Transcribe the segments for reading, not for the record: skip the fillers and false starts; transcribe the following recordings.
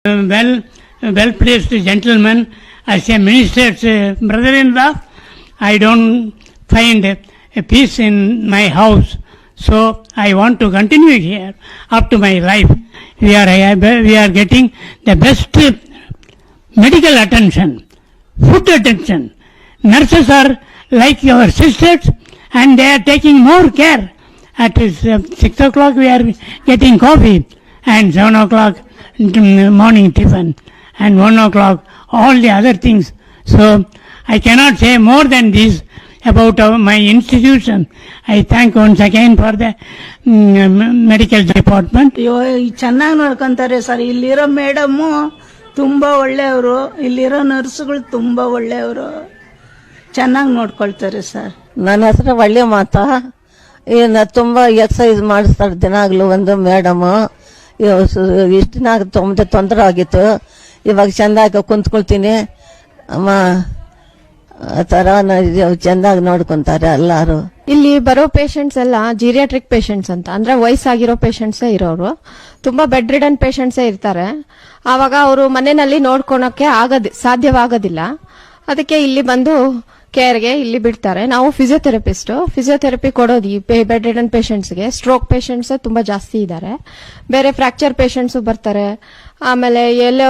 well-placed gentleman, as a minister's brother-in-law, I don't find a peace in my house. So I want to continue here up to my life. We are getting the best medical attention, food attention. Nurses are like your sisters, and they are taking more care. At 6 o'clock we are getting coffee, and 7 o'clock morning tiffin, and 1 o'clock all the other things. So I cannot say more than this about my institution. I thank once again for the medical department. ಚೆನ್ನಾಗಿ ನೋಡ್ಕೊಂತಾರೆ sir. ಇಲ್ಲಿರೋ madam ತುಂಬಾ ಒಳ್ಳೆಯವರು, ಇಲ್ಲಿರೋ ನರ್ಸ್ಗಳು ತುಂಬಾ ಒಳ್ಳೆಯವರು, ಚೆನ್ನಾಗಿ ನೋಡ್ಕೊಳ್ತಾರೆ ಸರ್. ನನ್ನ ಹೆಸರು ಒಳ್ಳೆ ಮಾತಾ. ತುಂಬಾ ಎಕ್ಸಸೈಸ್ ಮಾಡಿಸ್ತಾರೆ ದಿನಾಗ್ಲೂ ಒಂದು ಮೇಡಮ್. ಇಷ್ಟು ದಿನ ತೊಂದರೆ ಆಗಿತ್ತು, ಇವಾಗ ಚಂದಾಗಿ ಕುಂತ್ಕೊಳ್ತೀನಿ ಅಮ್ಮ. ಆ ತರ ಚಂದಾಗಿ ನೋಡ್ಕೊಂತಾರೆ ಎಲ್ಲಾರು. ಇಲ್ಲಿ ಬರೋ ಪೇಷಂಟ್ಸ್ ಎಲ್ಲ ಜೀರಿಯಾಟ್ರಿಕ್ ಪೇಷಂಟ್ಸ್ ಅಂತ, ಅಂದ್ರೆ ವಯಸ್ಸಾಗಿರೋ ಪೇಷಂಟ್ಸೇ ಇರೋರು. ತುಂಬಾ ಬೆಡ್ ರಿಡನ್ ಪೇಷಂಟ್ಸೇ ಇರ್ತಾರೆ. ಆವಾಗ ಅವರು ಮನೆಯಲ್ಲಿ ನೋಡ್ಕೊಳಕ್ಕೆ ಸಾಧ್ಯವಾಗೋದಿಲ್ಲ. ಅದಕ್ಕೆ ಇಲ್ಲಿ ಬಂದು ಕೇರ್ಗೆ ಇಲ್ಲಿ ಬಿಡ್ತಾರೆ. ನಾವು ಫಿಸಿಯೋಥೆರಪಿ ಕೊಡೋದು ಈ ಬೆಡ್ ರಿಡನ್ ಪೇಷಂಟ್ಸ್ಗೆ. ಸ್ಟ್ರೋಕ್ ಪೇಷಂಟ್ಸ್ ತುಂಬಾ ಜಾಸ್ತಿ ಇದ್ದಾರೆ. ಬೇರೆ ಫ್ರಾಕ್ಚರ್ ಪೇಷಂಟ್ಸ್ ಬರ್ತಾರೆ. ಆಮೇಲೆ ಎಲ್ಲೋ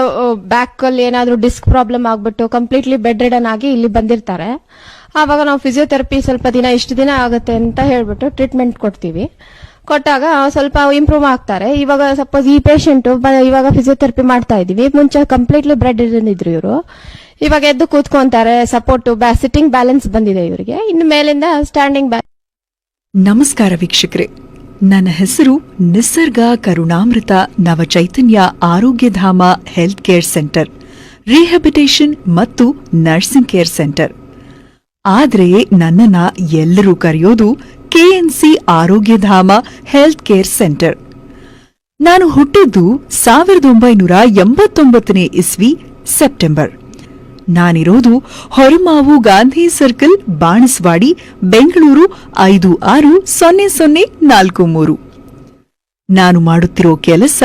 ಬ್ಯಾಕ್ ಅಲ್ಲಿ ಏನಾದ್ರೂ ಡಿಸ್ಕ್ ಪ್ರಾಬ್ಲಮ್ ಆಗ್ಬಿಟ್ಟು ಕಂಪ್ಲೀಟ್ಲಿ ಬೆಡ್ ರಿಡನ್ ಆಗಿ ಇಲ್ಲಿ ಬಂದಿರ್ತಾರೆ. ಆವಾಗ ನಾವು ಫಿಸಿಯೋಥೆರಪಿ ಸ್ವಲ್ಪ ದಿನ ಇಷ್ಟು ದಿನ ಆಗುತ್ತೆ ಅಂತ ಹೇಳ್ಬಿಟ್ಟು ಟ್ರೀಟ್ಮೆಂಟ್ ಕೊಡ್ತೀವಿ. ಕೊಟ್ಟಾಗ ಸ್ವಲ್ಪ ಇಂಪ್ರೂವ್ ಆಗ್ತಾರೆ. ಇವಾಗ ಸಪೋಸ್ ಈ ಪೇಷಂಟ್ ಇವಾಗ ಫಿಸಿಯೋಥೆರಪಿ ಮಾಡ್ತಾ ಇದೀವಿ. ಮುಂಚೆ ಕಂಪ್ಲೀಟ್ಲಿ ಬೆಡ್ ರಿಡನ್ ಇದ್ರು ಇವರು. ಇವಾಗ ಎದ್ದು ಕೂತ್ಕೊಂತಾರೆ. ಸಪೋರ್ಟ್ ಸಿಟ್ಟಿಂಗ್ ಬ್ಯಾಲೆನ್ಸ್ ಬಂದಿದೆ ಇವರಿಗೆ. ಇನ್ನು ಮೇಲಿಂದ ಸ್ಟ್ಯಾಂಡಿಂಗ್ ಬ್ಯಾಲೆನ್ಸ್. ನಮಸ್ಕಾರ ವೀಕ್ಷಕರೇ, ನನ್ನ ಹೆಸರು ನಿಸರ್ಗ ಕರುಣಾಮೃತ ನವಚೈತನ್ಯ Arogyadhama health care centre, rehabilitation ಮತ್ತು ನರ್ಸಿಂಗ್ ಕೇರ್ ಸೆಂಟರ್. ಆದರೆ ನನ್ನನ್ನ ಎಲ್ಲರೂ ಕರೆಯೋದು KNC Arogyadhama health care centre. ನಾನು ಹುಟ್ಟಿದ್ದು 1989ನೇ ಇಸ್ವಿ ಸೆಪ್ಟೆಂಬರ್. ನಾನಿರೋದು ಹೊರಮಾವು ಗಾಂಧಿ ಸರ್ಕಲ್, ಬಾಣಸ್ವಾಡಿ, ಬೆಂಗಳೂರು 560043. ನಾನು ಮಾಡುತ್ತಿರೋ ಕೆಲಸ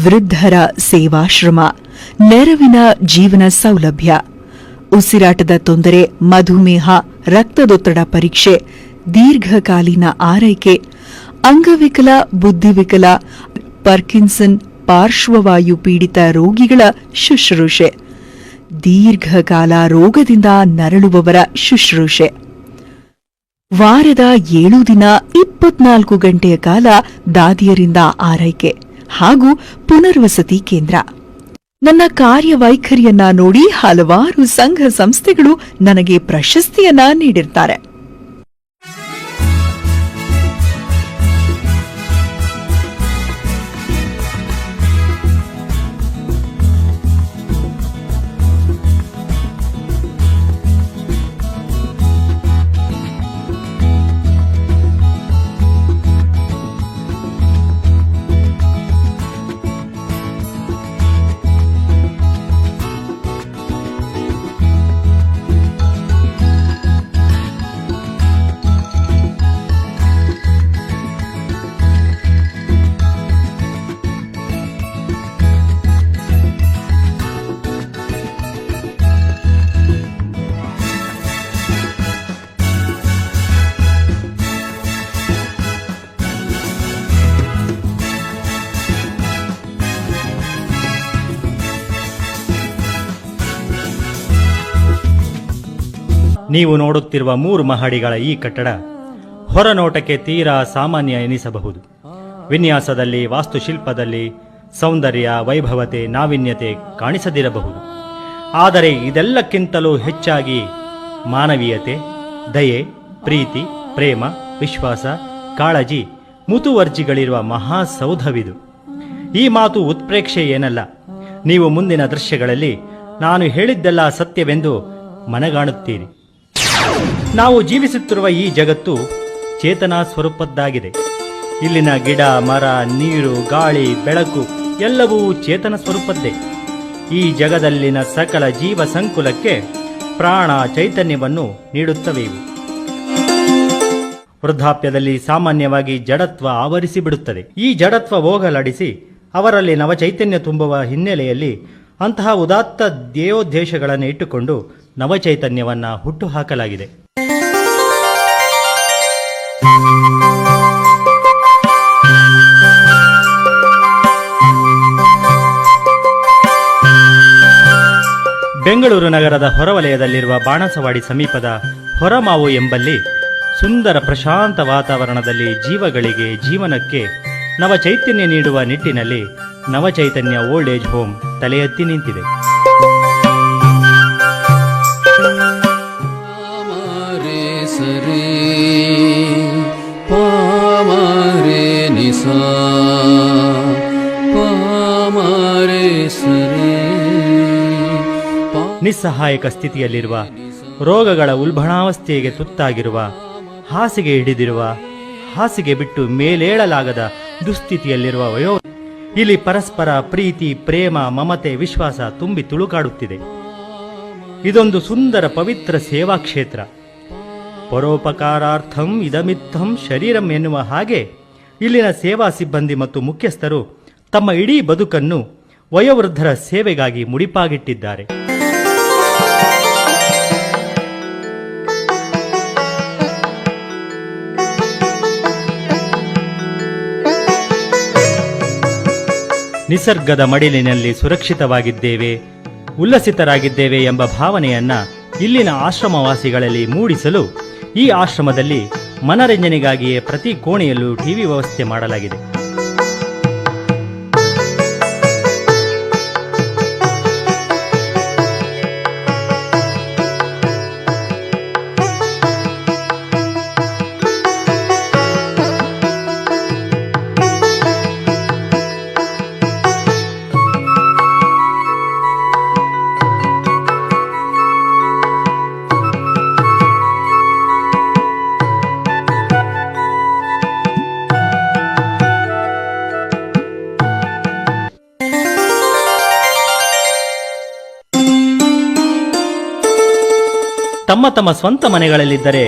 ವೃದ್ಧರ ಸೇವಾಶ್ರಮ, ನೆರವಿನ ಜೀವನ ಸೌಲಭ್ಯ, ಉಸಿರಾಟದ ತೊಂದರೆ, ಮಧುಮೇಹ, ರಕ್ತದೊತ್ತಡ ಪರೀಕ್ಷೆ, ದೀರ್ಘಕಾಲೀನ ಆರೈಕೆ, ಅಂಗವಿಕಲ, ಬುದ್ಧಿವಿಕಲ, ಪಾರ್ಕಿನ್ಸನ್, ಪಾರ್ಶ್ವವಾಯು ಪೀಡಿತ ರೋಗಿಗಳ ಶುಶ್ರೂಷೆ, ದೀರ್ಘಕಾಲ ರೋಗದಿಂದ ನರಳುವವರ ಶುಶ್ರೂಷೆ. ವಾರದ 7 ದಿನ 24 ಗಂಟೆಯ ಕಾಲ ದಾದಿಯರಿಂದ ಆರೈಕೆ ಹಾಗೂ ಪುನರ್ವಸತಿ ಕೇಂದ್ರ. ನನ್ನ ಕಾರ್ಯವೈಖರಿಯನ್ನ ನೋಡಿ ಹಲವಾರು ಸಂಘ ಸಂಸ್ಥೆಗಳು ನನಗೆ ಪ್ರಶಸ್ತಿಯನ್ನ ನೀಡಿರ್ತಾರೆ. ನೀವು ನೋಡುತ್ತಿರುವ 3 ಮಹಡಿಗಳ ಈ ಕಟ್ಟಡ ಹೊರನೋಟಕ್ಕೆ ತೀರಾ ಸಾಮಾನ್ಯ ಎನಿಸಬಹುದು. ವಿನ್ಯಾಸದಲ್ಲಿ, ವಾಸ್ತುಶಿಲ್ಪದಲ್ಲಿ ಸೌಂದರ್ಯ, ವೈಭವತೆ, ನಾವೀನ್ಯತೆ ಕಾಣಿಸದಿರಬಹುದು. ಆದರೆ ಇದೆಲ್ಲಕ್ಕಿಂತಲೂ ಹೆಚ್ಚಾಗಿ ಮಾನವೀಯತೆ, ದಯೆ, ಪ್ರೀತಿ, ಪ್ರೇಮ, ವಿಶ್ವಾಸ, ಕಾಳಜಿ, ಮುತುವರ್ಜಿಗಳಿರುವ ಮಹಾಸೌಧವಿದು. ಈ ಮಾತು ಉತ್ಪ್ರೇಕ್ಷೆ ಏನಲ್ಲ. ನೀವು ಮುಂದಿನ ದೃಶ್ಯಗಳಲ್ಲಿ ನಾನು ಹೇಳಿದ್ದೆಲ್ಲ ಸತ್ಯವೆಂದು ಮನಗಾಣುತ್ತೀರಿ. ನಾವು ಜೀವಿಸುತ್ತಿರುವ ಈ ಜಗತ್ತು ಚೇತನ ಸ್ವರೂಪದ್ದಾಗಿದೆ. ಇಲ್ಲಿನ ಗಿಡ, ಮರ, ನೀರು, ಗಾಳಿ, ಬೆಳಕು ಎಲ್ಲವೂ ಚೇತನ ಸ್ವರೂಪದ್ದೇ. ಈ ಜಗದಲ್ಲಿನ ಸಕಲ ಜೀವ ಸಂಕುಲಕ್ಕೆ ಪ್ರಾಣ ಚೈತನ್ಯವನ್ನು ನೀಡುತ್ತವೆ ಇವು. ವೃದ್ಧಾಪ್ಯದಲ್ಲಿ ಸಾಮಾನ್ಯವಾಗಿ ಜಡತ್ವ ಆವರಿಸಿಬಿಡುತ್ತದೆ. ಈ ಜಡತ್ವ ಹೋಗಲಾಡಿಸಿ ಅವರಲ್ಲಿ ನವಚೈತನ್ಯ ತುಂಬುವ ಹಿನ್ನೆಲೆಯಲ್ಲಿ ಅಂತಹ ಉದಾತ್ತ ಧ್ಯೇಯೋದ್ದೇಶಗಳನ್ನು ಇಟ್ಟುಕೊಂಡು ನವಚೈತನ್ಯವನ್ನು ಹುಟ್ಟುಹಾಕಲಾಗಿದೆ. ಬೆಂಗಳೂರು ನಗರದ ಹೊರವಲಯದಲ್ಲಿರುವ ಬಾಣಸವಾಡಿ ಸಮೀಪದ ಹೊರಮಾವು ಎಂಬಲ್ಲಿ ಸುಂದರ ಪ್ರಶಾಂತ ವಾತಾವರಣದಲ್ಲಿ ಜೀವಗಳಿಗೆ ಜೀವನಕ್ಕೆ ನವಚೈತನ್ಯ ನೀಡುವ ನಿಟ್ಟಿನಲ್ಲಿ ನವಚೈತನ್ಯ ಓಲ್ಡ್ ಏಜ್ ಹೋಮ್ ತಲೆ ಎತ್ತಿ ನಿಂತಿದೆ. ನಿಸ್ಸಹಾಯಕ ಸ್ಥಿತಿಯಲ್ಲಿರುವ, ರೋಗಗಳ ಉಲ್ಬಣಾವಸ್ಥೆಗೆ ತುತ್ತಾಗಿರುವ, ಹಾಸಿಗೆ ಹಿಡಿದಿರುವ, ಹಾಸಿಗೆ ಬಿಟ್ಟು ಮೇಲೇಳಲಾಗದ ದುಸ್ಥಿತಿಯಲ್ಲಿರುವ ಇಲ್ಲಿ ಪರಸ್ಪರ ಪ್ರೀತಿ, ಪ್ರೇಮ, ಮಮತೆ, ವಿಶ್ವಾಸ ತುಂಬಿ ತುಳುಕಾಡುತ್ತಿದೆ. ಇದೊಂದು ಸುಂದರ ಪವಿತ್ರ ಸೇವಾ ಕ್ಷೇತ್ರ. ಪರೋಪಕಾರಾರ್ಥಂ ಇದಮಿತ್ತಂ ಶರೀರಂ ಎನ್ನುವ ಹಾಗೆ ಇಲ್ಲಿನ ಸೇವಾ ಸಿಬ್ಬಂದಿ ಮತ್ತು ಮುಖ್ಯಸ್ಥರು ತಮ್ಮ ಇಡೀ ಬದುಕನ್ನು ವಯೋವೃದ್ಧರ ಸೇವೆಗಾಗಿ ಮುಡಿಪಾಗಿಟ್ಟಿದ್ದಾರೆ. ನಿಸರ್ಗದ ಮಡಿಲಿನಲ್ಲಿ ಸುರಕ್ಷಿತವಾಗಿದ್ದೇವೆ, ಉಲ್ಲಸಿತರಾಗಿದ್ದೇವೆ ಎಂಬ ಭಾವನೆಯನ್ನ ಇಲ್ಲಿನ ಆಶ್ರಮವಾಸಿಗಳಲ್ಲಿ ಮೂಡಿಸಲು ಈ ಆಶ್ರಮದಲ್ಲಿ ಮನರಂಜನೆಗಾಗಿಯೇ ಪ್ರತಿ ಕೋಣೆಯಲ್ಲೂ ಟಿವಿ ವ್ಯವಸ್ಥೆ ಮಾಡಲಾಗಿದೆ. ತಮ್ಮ ತಮ್ಮ ಸ್ವಂತ ಮನೆಗಳಲ್ಲಿದ್ದರೆ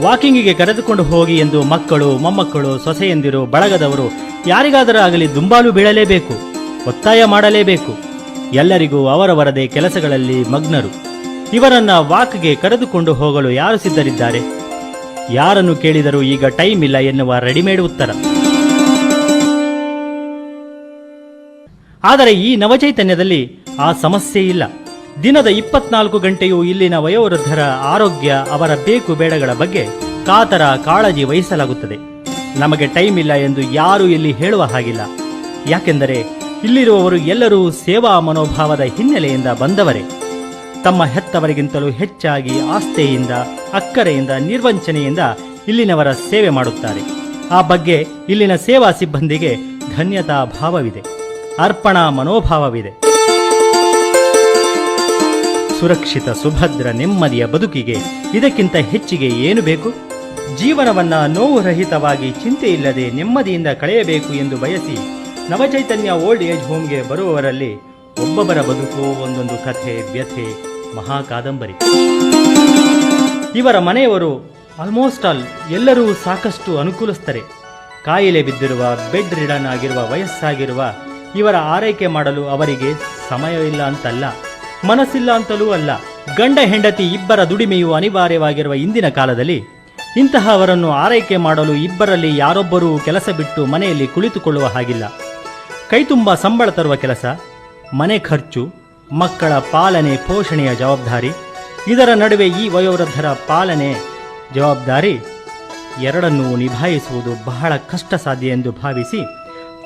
ವಾಕಿಂಗಿಗೆ ಕರೆದುಕೊಂಡು ಹೋಗಿ ಎಂದು ಮಕ್ಕಳು, ಮೊಮ್ಮಕ್ಕಳು, ಸೊಸೆಯಂದಿರು, ಬಳಗದವರು ಯಾರಿಗಾದರೂ ಆಗಲಿ ದುಂಬಾಲು ಬೀಳಲೇಬೇಕು, ಒತ್ತಾಯ ಮಾಡಲೇಬೇಕು. ಎಲ್ಲರಿಗೂ ಅವರವರದೇ ಕೆಲಸಗಳಲ್ಲಿ ಮಗ್ನರು. ಇವರನ್ನ ವಾಕ್ಗೆ ಕರೆದುಕೊಂಡು ಹೋಗಲು ಯಾರು ಸಿದ್ಧರಿದ್ದಾರೆ? ಯಾರನ್ನು ಕೇಳಿದರೂ ಈಗ ಟೈಮ್ ಇಲ್ಲ ಎನ್ನುವ ರೆಡಿಮೇಡ್ ಉತ್ತರ. ಆದರೆ ಈ ನವಚೈತನ್ಯದಲ್ಲಿ ಆ ಸಮಸ್ಯೆ ಇಲ್ಲ. ದಿನದ 24 ಗಂಟೆಯೂ ಇಲ್ಲಿನ ವಯೋವೃದ್ಧರ ಆರೋಗ್ಯ, ಅವರ ಬೇಕು ಬೇಡಗಳ ಬಗ್ಗೆ ಕಾತರ ಕಾಳಜಿ ವಹಿಸಲಾಗುತ್ತದೆ. ನಮಗೆ ಟೈಮ್ ಇಲ್ಲ ಎಂದು ಯಾರೂ ಇಲ್ಲಿ ಹೇಳುವ ಹಾಗಿಲ್ಲ. ಯಾಕೆಂದರೆ ಇಲ್ಲಿರುವವರು ಎಲ್ಲರೂ ಸೇವಾ ಮನೋಭಾವದ ಹಿನ್ನೆಲೆಯಿಂದ ಬಂದವರೇ. ತಮ್ಮ ಹೆತ್ತವರಿಗಿಂತಲೂ ಹೆಚ್ಚಾಗಿ ಆಸ್ಥೆಯಿಂದ, ಅಕ್ಕರೆಯಿಂದ, ನಿರ್ವಂಚನೆಯಿಂದ ಇಲ್ಲಿನವರ ಸೇವೆ ಮಾಡುತ್ತಾರೆ. ಆ ಬಗ್ಗೆ ಇಲ್ಲಿನ ಸೇವಾ ಸಿಬ್ಬಂದಿಗೆ ಧನ್ಯತಾ ಭಾವವಿದೆ, ಅರ್ಪಣಾ ಮನೋಭಾವವಿದೆ. ಸುರಕ್ಷಿತ, ಸುಭದ್ರ, ನೆಮ್ಮದಿಯ ಬದುಕಿಗೆ ಇದಕ್ಕಿಂತ ಹೆಚ್ಚಿಗೆ ಏನು ಬೇಕು? ಜೀವನವನ್ನ ನೋವು ರಹಿತವಾಗಿ, ಚಿಂತೆ ಇಲ್ಲದೆ ನೆಮ್ಮದಿಯಿಂದ ಕಳೆಯಬೇಕು ಎಂದು ಬಯಸಿ ನವಚೈತನ್ಯ ಓಲ್ಡ್ ಏಜ್ ಹೋಮ್ಗೆ ಬರುವವರಲ್ಲಿ ಒಬ್ಬೊಬ್ಬರ ಬದುಕು ಒಂದೊಂದು ಕಥೆ, ವ್ಯಥೆ, ಮಹಾಕಾದಂಬರಿ. ಇವರ ಮನೆಯವರು ಆಲ್ಮೋಸ್ಟ್ ಆಲ್ ಎಲ್ಲರೂ ಸಾಕಷ್ಟು ಅನುಕೂಲಸ್ಥರೇ. ಕಾಯಿಲೆ ಬಿದ್ದಿರುವ, ಬೆಡ್ ರಿಡನ್ ಆಗಿರುವ, ವಯಸ್ಸಾಗಿರುವ ಇವರ ಆರೈಕೆ ಮಾಡಲು ಅವರಿಗೆ ಸಮಯವಿಲ್ಲ ಅಂತಲ್ಲ, ಮನಸ್ಸಿಲ್ಲ ಅಂತಲೂ ಅಲ್ಲ. ಗಂಡ ಹೆಂಡತಿ ಇಬ್ಬರ ದುಡಿಮೆಯು ಅನಿವಾರ್ಯವಾಗಿರುವ ಇಂದಿನ ಕಾಲದಲ್ಲಿ ಇಂತಹವರನ್ನು ಆರೈಕೆ ಮಾಡಲು ಇಬ್ಬರಲ್ಲಿ ಯಾರೊಬ್ಬರೂ ಕೆಲಸ ಬಿಟ್ಟು ಮನೆಯಲ್ಲಿ ಕುಳಿತುಕೊಳ್ಳುವ ಹಾಗಿಲ್ಲ. ಕೈತುಂಬ ಸಂಬಳ ತರುವ ಕೆಲಸ, ಮನೆ ಖರ್ಚು, ಮಕ್ಕಳ ಪಾಲನೆ ಪೋಷಣೆಯ ಜವಾಬ್ದಾರಿ, ಇದರ ನಡುವೆ ಈ ವಯೋವೃದ್ಧರ ಪಾಲನೆ ಜವಾಬ್ದಾರಿ ಎರಡನ್ನೂ ನಿಭಾಯಿಸುವುದು ಬಹಳ ಕಷ್ಟ ಸಾಧ್ಯ ಎಂದು ಭಾವಿಸಿ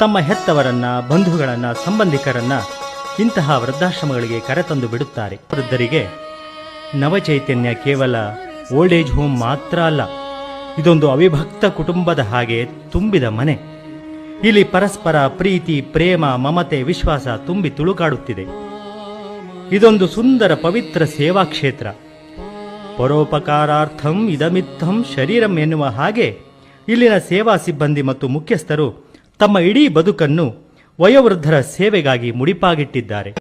ತಮ್ಮ ಹೆತ್ತವರನ್ನ, ಬಂಧುಗಳನ್ನ, ಸಂಬಂಧಿಕರನ್ನ ಇಂತಹ ವೃದ್ಧಾಶ್ರಮಗಳಿಗೆ ಕರೆತಂದು ಬಿಡುತ್ತಾರೆ. ವೃದ್ಧರಿಗೆ ನವಚೈತನ್ಯ ಕೇವಲ ಓಲ್ಡ್ ಏಜ್ ಹೋಮ್ ಮಾತ್ರ ಅಲ್ಲ, ಇದೊಂದು ಅವಿಭಕ್ತ ಕುಟುಂಬದ ಹಾಗೆ ತುಂಬಿದ ಮನೆ. ಇಲ್ಲಿ ಪರಸ್ಪರ ಪ್ರೀತಿ, ಪ್ರೇಮ, ಮಮತೆ, ವಿಶ್ವಾಸ ತುಂಬಿ ತುಳುಕಾಡುತ್ತಿದೆ. ಇದೊಂದು ಸುಂದರ ಪವಿತ್ರ ಸೇವಾ ಕ್ಷೇತ್ರ. ಪರೋಪಕಾರಾರ್ಥಂ ಇದಮಿತ್ತಂ ಶರೀರಂ ಎನ್ನುವ ಹಾಗೆ ಇಲ್ಲಿನ ಸೇವಾ ಸಿಬ್ಬಂದಿ ಮತ್ತು ಮುಖ್ಯಸ್ಥರು ತಮ್ಮ ಇಡೀ ಬದುಕನ್ನು ವಯೋವೃದ್ಧರ ಸೇವೆಗಾಗಿ ಮುಡಿಪಾಗಿಟ್ಟಿದ್ದಾರೆ.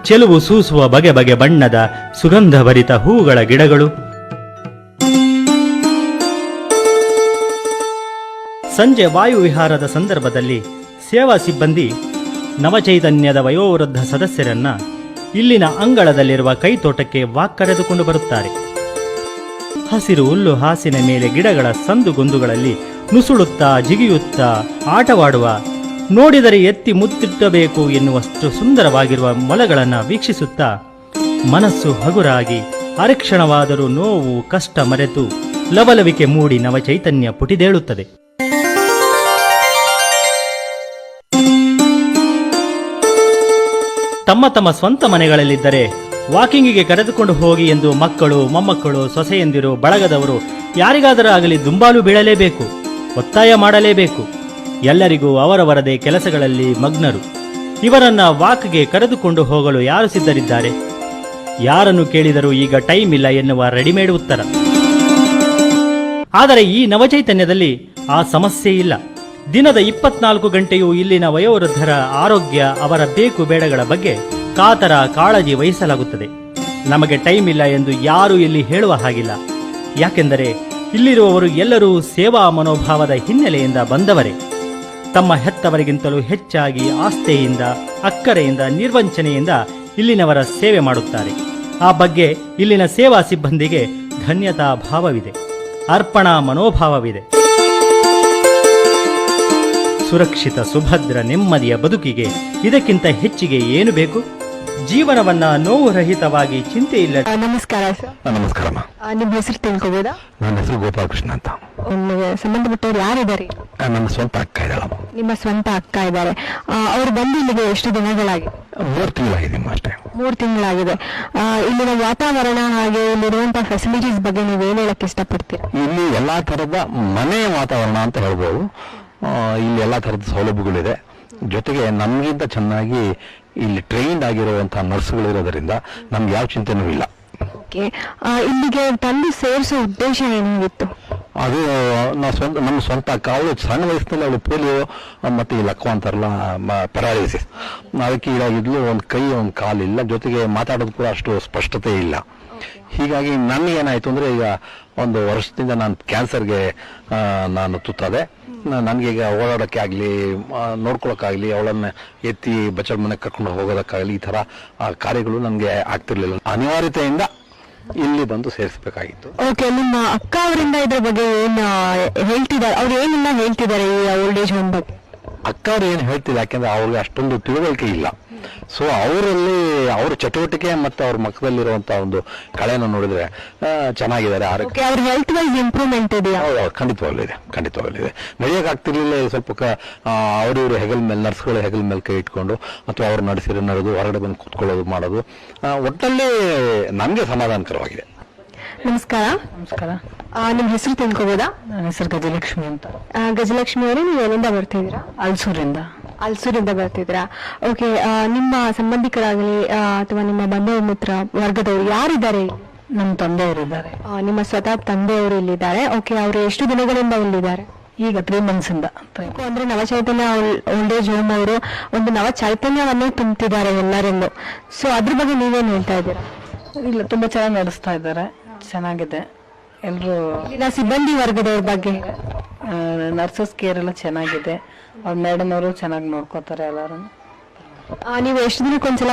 ಚೆಲುವು ಸೂಸುವ ಬಗೆ ಬಗೆ ಬಣ್ಣದ ಸುಗಂಧಭರಿತ ಹೂಗಳ ಗಿಡಗಳು, ಸಂಜೆ ವಾಯುವಿಹಾರದ ಸಂದರ್ಭದಲ್ಲಿ ಸೇವಾ ಸಿಬ್ಬಂದಿ ನವಚೈತನ್ಯದ ವಯೋವೃದ್ಧ ಸದಸ್ಯರನ್ನ ಇಲ್ಲಿನ ಅಂಗಳದಲ್ಲಿರುವ ಕೈತೋಟಕ್ಕೆ ವಾಕ್ಕರೆದುಕೊಂಡು ಬರುತ್ತಾರೆ. ಹಸಿರು ಹುಲ್ಲು ಹಾಸಿನ ಮೇಲೆ ಗಿಡಗಳ ಸಂದುಗೊಂದುಗಳಲ್ಲಿ ನುಸುಳುತ್ತಾ ಜಿಗಿಯುತ್ತಾ ಆಟವಾಡುವ, ನೋಡಿದರೆ ಎತ್ತಿ ಮುತ್ತಿಟ್ಟಬೇಕು ಎನ್ನುವಷ್ಟು ಸುಂದರವಾಗಿರುವ ಮೊಲಗಳನ್ನು ವೀಕ್ಷಿಸುತ್ತಾ ಮನಸ್ಸು ಹಗುರಾಗಿ ಅರಕ್ಷಣವಾದರೂ ನೋವು ಕಷ್ಟ ಮರೆತು ಲವಲವಿಕೆ ಮೂಡಿ ನವಚೈತನ್ಯ ಪುಟಿದೇಳುತ್ತದೆ. ತಮ್ಮ ತಮ್ಮ ಸ್ವಂತ ಮನೆಗಳಲ್ಲಿದ್ದರೆ ವಾಕಿಂಗಿಗೆ ಕರೆದುಕೊಂಡು ಹೋಗಿ ಎಂದು ಮಕ್ಕಳು, ಮೊಮ್ಮಕ್ಕಳು, ಸೊಸೆಯಂದಿರು, ಬಳಗದವರು ಯಾರಿಗಾದರೂ ಆಗಲಿ ದುಂಬಾಲು ಬೀಳಲೇಬೇಕು, ಒತ್ತಾಯ ಮಾಡಲೇಬೇಕು. ಎಲ್ಲರಿಗೂ ಅವರವರದೇ ಕೆಲಸಗಳಲ್ಲಿ ಮಗ್ನರು. ಇವರನ್ನ ವಾಕ್ಗೆ ಕರೆದುಕೊಂಡು ಹೋಗಲು ಯಾರು ಸಿದ್ಧರಿದ್ದಾರೆ? ಯಾರನ್ನು ಕೇಳಿದರೂ ಈಗ ಟೈಮ್ ಇಲ್ಲ ಎನ್ನುವ ರೆಡಿಮೇಡ್ ಉತ್ತರ. ಆದರೆ ಈ ನವಚೈತನ್ಯದಲ್ಲಿ ಆ ಸಮಸ್ಯೆ ಇಲ್ಲ. ದಿನದ 24 ಗಂಟೆಯೂ ಇಲ್ಲಿನ ವಯೋವೃದ್ಧರ ಆರೋಗ್ಯ, ಅವರ ಬೇಕು ಬೇಡಗಳ ಬಗ್ಗೆ ಕಾತರ ಕಾಳಜಿ ವಹಿಸಲಾಗುತ್ತದೆ. ನಮಗೆ ಟೈಮ್ ಇಲ್ಲ ಎಂದು ಯಾರೂ ಇಲ್ಲಿ ಹೇಳುವ ಹಾಗಿಲ್ಲ. ಯಾಕೆಂದರೆ ಇಲ್ಲಿರುವವರು ಎಲ್ಲರೂ ಸೇವಾ ಮನೋಭಾವದ ಹಿನ್ನೆಲೆಯಿಂದ ಬಂದವರೇ. ತಮ್ಮ ಹೆತ್ತವರಿಗಿಂತಲೂ ಹೆಚ್ಚಾಗಿ ಆಸ್ಥೆಯಿಂದ, ಅಕ್ಕರೆಯಿಂದ, ನಿರ್ವಂಚನೆಯಿಂದ ಇಲ್ಲಿನವರ ಸೇವೆ ಮಾಡುತ್ತಾರೆ. ಆ ಬಗ್ಗೆ ಇಲ್ಲಿನ ಸೇವಾ ಸಿಬ್ಬಂದಿಗೆ ಧನ್ಯತಾ ಭಾವವಿದೆ, ಅರ್ಪಣಾ ಮನೋಭಾವವಿದೆ. ಸುರಕ್ಷಿತ, ಸುಭದ್ರ, ನೆಮ್ಮದಿಯ ಬದುಕಿಗೆ ಇದಕ್ಕಿಂತ ಹೆಚ್ಚಿಗೆ ಏನು ಬೇಕು? ಜೀವನವನ್ನ ನೋವು ರಹಿತವಾಗಿ ಚಿಂತೆ ಇಲ್ಲ. ನಮಸ್ಕಾರ ಸರ್. ನಮಸ್ಕಾರ. ನಿಮ್ಮ ಹೆಸರು ತಿಳ್ಕೊಬೋದಾ? ನನ್ನ ಹೆಸರು ಗೋಪಾಲಕೃಷ್ಣ ಅಂತ. ನಿಮಗೆ ಸಂಬಂಧಪಟ್ಟವ್ರು ಯಾರಿದ್ದಾರೆ? ನನ್ನ ಸ್ವಂತ ಅಕ್ಕ ಇದ್ದಾಳ. ನಿಮ್ಮ ಸ್ವಂತ ಅಕ್ಕ ಇದ್ದಾರೆ. ಅವ್ರು ಬಂದು ಇಲ್ಲಿಗೆ ಎಷ್ಟು ದಿನಗಳಾಗಿದೆ? 3 ತಿಂಗಳಾಗಿದೆ ಅಷ್ಟೇ. 3 ತಿಂಗಳಾಗಿದೆ. ಇಲ್ಲಿನ ವಾತಾವರಣ ಹಾಗೆ ಇಲ್ಲಿರುವಂತಹ ಫೆಸಿಲಿಟೀಸ್ ಬಗ್ಗೆ ನೀವೇನು ಹೇಳಕ್ ಇಷ್ಟಪಡ್ತೀರಾ? ಇಲ್ಲಿ ಎಲ್ಲಾ ತರದ ಮನೆ ವಾತಾವರಣ ಅಂತ ಹೇಳ್ಬೋದು. ಇಲ್ಲಿ ಎಲ್ಲಾ ತರದ ಸೌಲಭ್ಯಗಳಿದೆ. ಜೊತೆಗೆ ನಮ್ಗಿಂತ ಚೆನ್ನಾಗಿ ಇಲ್ಲಿ ಟ್ರೈನ್ಡ್ ಆಗಿರುವಂತಹ ನರ್ಸ್ಗಳು ಇರೋದ್ರಿಂದ ನಮ್ಗೆ ಯಾವ ಚಿಂತೆನೂ ಇಲ್ಲ. ಇಲ್ಲಿಗೆ ತಂದು ಸೇರಿಸೋ ಉದ್ದೇಶ ಏನಾಗಿತ್ತು? ಅದು ನಮ್ಮ ಸ್ವಂತ ಅಕ್ಕ. ಅವಳು ಸಣ್ಣ ವಯಸ್ಸಿನಲ್ಲಿ ಅವಳು ಪೋಲಿಯೋ ಮತ್ತೆ ಈ ಲಕ್ವ ಅಂತಾರಲ್ಲ, ಪ್ಯಾರಾಲಿಸಿಸ್, ಅದಕ್ಕೆ ಇದಾಗಿದ್ಲು. ಒಂದು ಕೈ ಒಂದು ಕಾಲಿಲ್ಲ, ಜೊತೆಗೆ ಮಾತಾಡೋದು ಕೂಡ ಅಷ್ಟು ಸ್ಪಷ್ಟತೆ ಇಲ್ಲ. ಹೀಗಾಗಿ ನನಗೇನಾಯ್ತು ಅಂದ್ರೆ, ಈಗ 1 ವರ್ಷದಿಂದ ನಾನು ಕ್ಯಾನ್ಸರ್ಗೆ ನಾನು ತುತ್ತಾದೆ. ನನಗೀಗ ಓಡಾಡೋಕ್ಕೆ ಆಗಲಿ, ನೋಡ್ಕೊಳಕ್ಕಾಗಲಿ, ಅವಳನ್ನ ಎತ್ತಿ ಬಚ್ಚಲ ಮನೆಗೆ ಕರ್ಕೊಂಡು ಹೋಗೋದಕ್ಕಾಗಲಿ, ಈ ಥರ ಕಾರ್ಯಗಳು ನನಗೆ ಆಗ್ತಿರ್ಲಿಲ್ಲ. ಅನಿವಾರ್ಯತೆಯಿಂದ ಇಲ್ಲಿ ಬಂದು ಸೇರಿಸಬೇಕಾಗಿತ್ತು. ಓಕೆ, ನಿಮ್ಮ ಅಕ್ಕ ಅವರಿಂದ ಇದ್ರ ಬಗ್ಗೆ ಏನ್ ಹೇಳ್ತಿದ್ದಾರೆ? ಅವ್ರು ಏನೆಲ್ಲ ಹೇಳ್ತಿದ್ದಾರೆ ಈ ಓಲ್ಡ್ ಏಜ್ ಹೋಮ್ ಬಗ್ಗೆ? ಅಕ್ಕ ಅವ್ರು ಏನು ಹೇಳ್ತಿಲ್ಲ, ಯಾಕೆಂದ್ರೆ ಅವ್ರಿಗೆ ಅಷ್ಟೊಂದು ತಿಳುವಳಿಕೆ ಇಲ್ಲ. ಸೊ ಅವರಲ್ಲಿ ಅವ್ರ ಚಟುವಟಿಕೆ ಮತ್ತು ಅವ್ರ ಮುಖದಲ್ಲಿರುವಂತಹ ಒಂದು ಕಳೆಯನ್ನು ನೋಡಿದ್ರೆ ಚೆನ್ನಾಗಿದ್ದಾರೆ. ಆರೋಗ್ಯ, ಅವ್ರ ಹೆಲ್ತ್ ವೈಸ್ ಇಂಪ್ರೂವ್ಮೆಂಟ್ ಇದೆಯಾ? ಖಂಡಿತವಾಗ್ಲೂ ಇದೆ. ನಡೆಯಕ್ ಆಗ್ತಿರ್ಲಿಲ್ಲ. ಸ್ವಲ್ಪ ಅವ್ರಿವ್ರು ಹೆಗಲ್ ಮೇಲೆ, ನರ್ಸ್ಗಳು ಹೆಗಲ್ ಮೇಲೆ ಕೈ ಇಟ್ಕೊಂಡು ಅಥವಾ ಅವ್ರು ನಡೆದು ಹೊರಗಡೆ ಬಂದು ಕೂತ್ಕೊಳ್ಳೋದು ಮಾಡೋದು ಒಟ್ಟಲ್ಲಿ ನಮ್ಗೆ ಸಮಾಧಾನಕರವಾಗಿದೆ. ನಮಸ್ಕಾರ. ನಿಮ್ ಹೆಸರು ತಿಳ್ಕೊಬೋದಾ? ನನ್ನ ಹೆಸರು ಗಜಲಕ್ಷ್ಮಿ ಅಂತ. ಗಜಲಕ್ಷ್ಮಿ ಅವರೇ, ನೀವು ಎಲ್ಲಿಂದ ಬರ್ತಿದ್ದೀರಾ? ಅಲ್ಸೂರಿಂದ ಬರ್ತಿದ್ರಾ? ಓಕೆ, ನಿಮ್ಮ ಸಂಬಂಧಿಕರಾಗಲಿ ಅಥವಾ ನಿಮ್ಮ ಬಂಧು ಮಿತ್ರ ವರ್ಗದವರು ಯಾರಿದ್ದಾರೆ? ನಮ್ಮ ತಂದೆಯವರಿದ್ದಾರೆ. ನಿಮ್ಮ ಸ್ವತಃ ತಂದೆಯವರು ಇಲ್ಲಿದ್ದಾರೆ. ಓಕೆ, ಅವರು ಎಷ್ಟು ದಿನಗಳಿಂದ ಇಲ್ಲಿದ್ದಾರೆ? ಈಗ 3 months ಇಂದ. ಅಂದ್ರೆ ನವಚೈತನ್ಯ ಓಲ್ಡ್ ಏಜ್ ಹೋಮ್ ಅವರು ಒಂದು ನವ ಚೈತನ್ಯವನ್ನೇ ತುಂಬುತ್ತಿದ್ದಾರೆ ಎಲ್ಲರಲ್ಲೂ. ಸೊ ಅದ್ರ ಬಗ್ಗೆ ನೀವೇನ್ ಹೇಳ್ತಾ ಇದ್ದೀರಾ? ಇಲ್ಲ, ತುಂಬಾ ಚೆನ್ನಾಗಿ ನಡೆಸ್ತಾ ಇದ್ದಾರೆ, ಚೆನ್ನಾಗಿದೆ. ಎಲ್ರು ಸಿಬ್ಬಂದಿ ವರ್ಗದವ್ರ ಬಗ್ಗೆ, ನರ್ಸಸ್ ಕೇರ್ ಎಲ್ಲ ಚೆನ್ನಾಗಿದೆ. ಅವ್ರ ಮೇಡಮ್ ಅವರು ಚೆನ್ನಾಗಿ ನೋಡ್ಕೋತಾರೆ ಎಲ್ಲರೂ. ನೀವು ಎಷ್ಟು ದಿನಕ್ಕೊಂದ್ಸಲ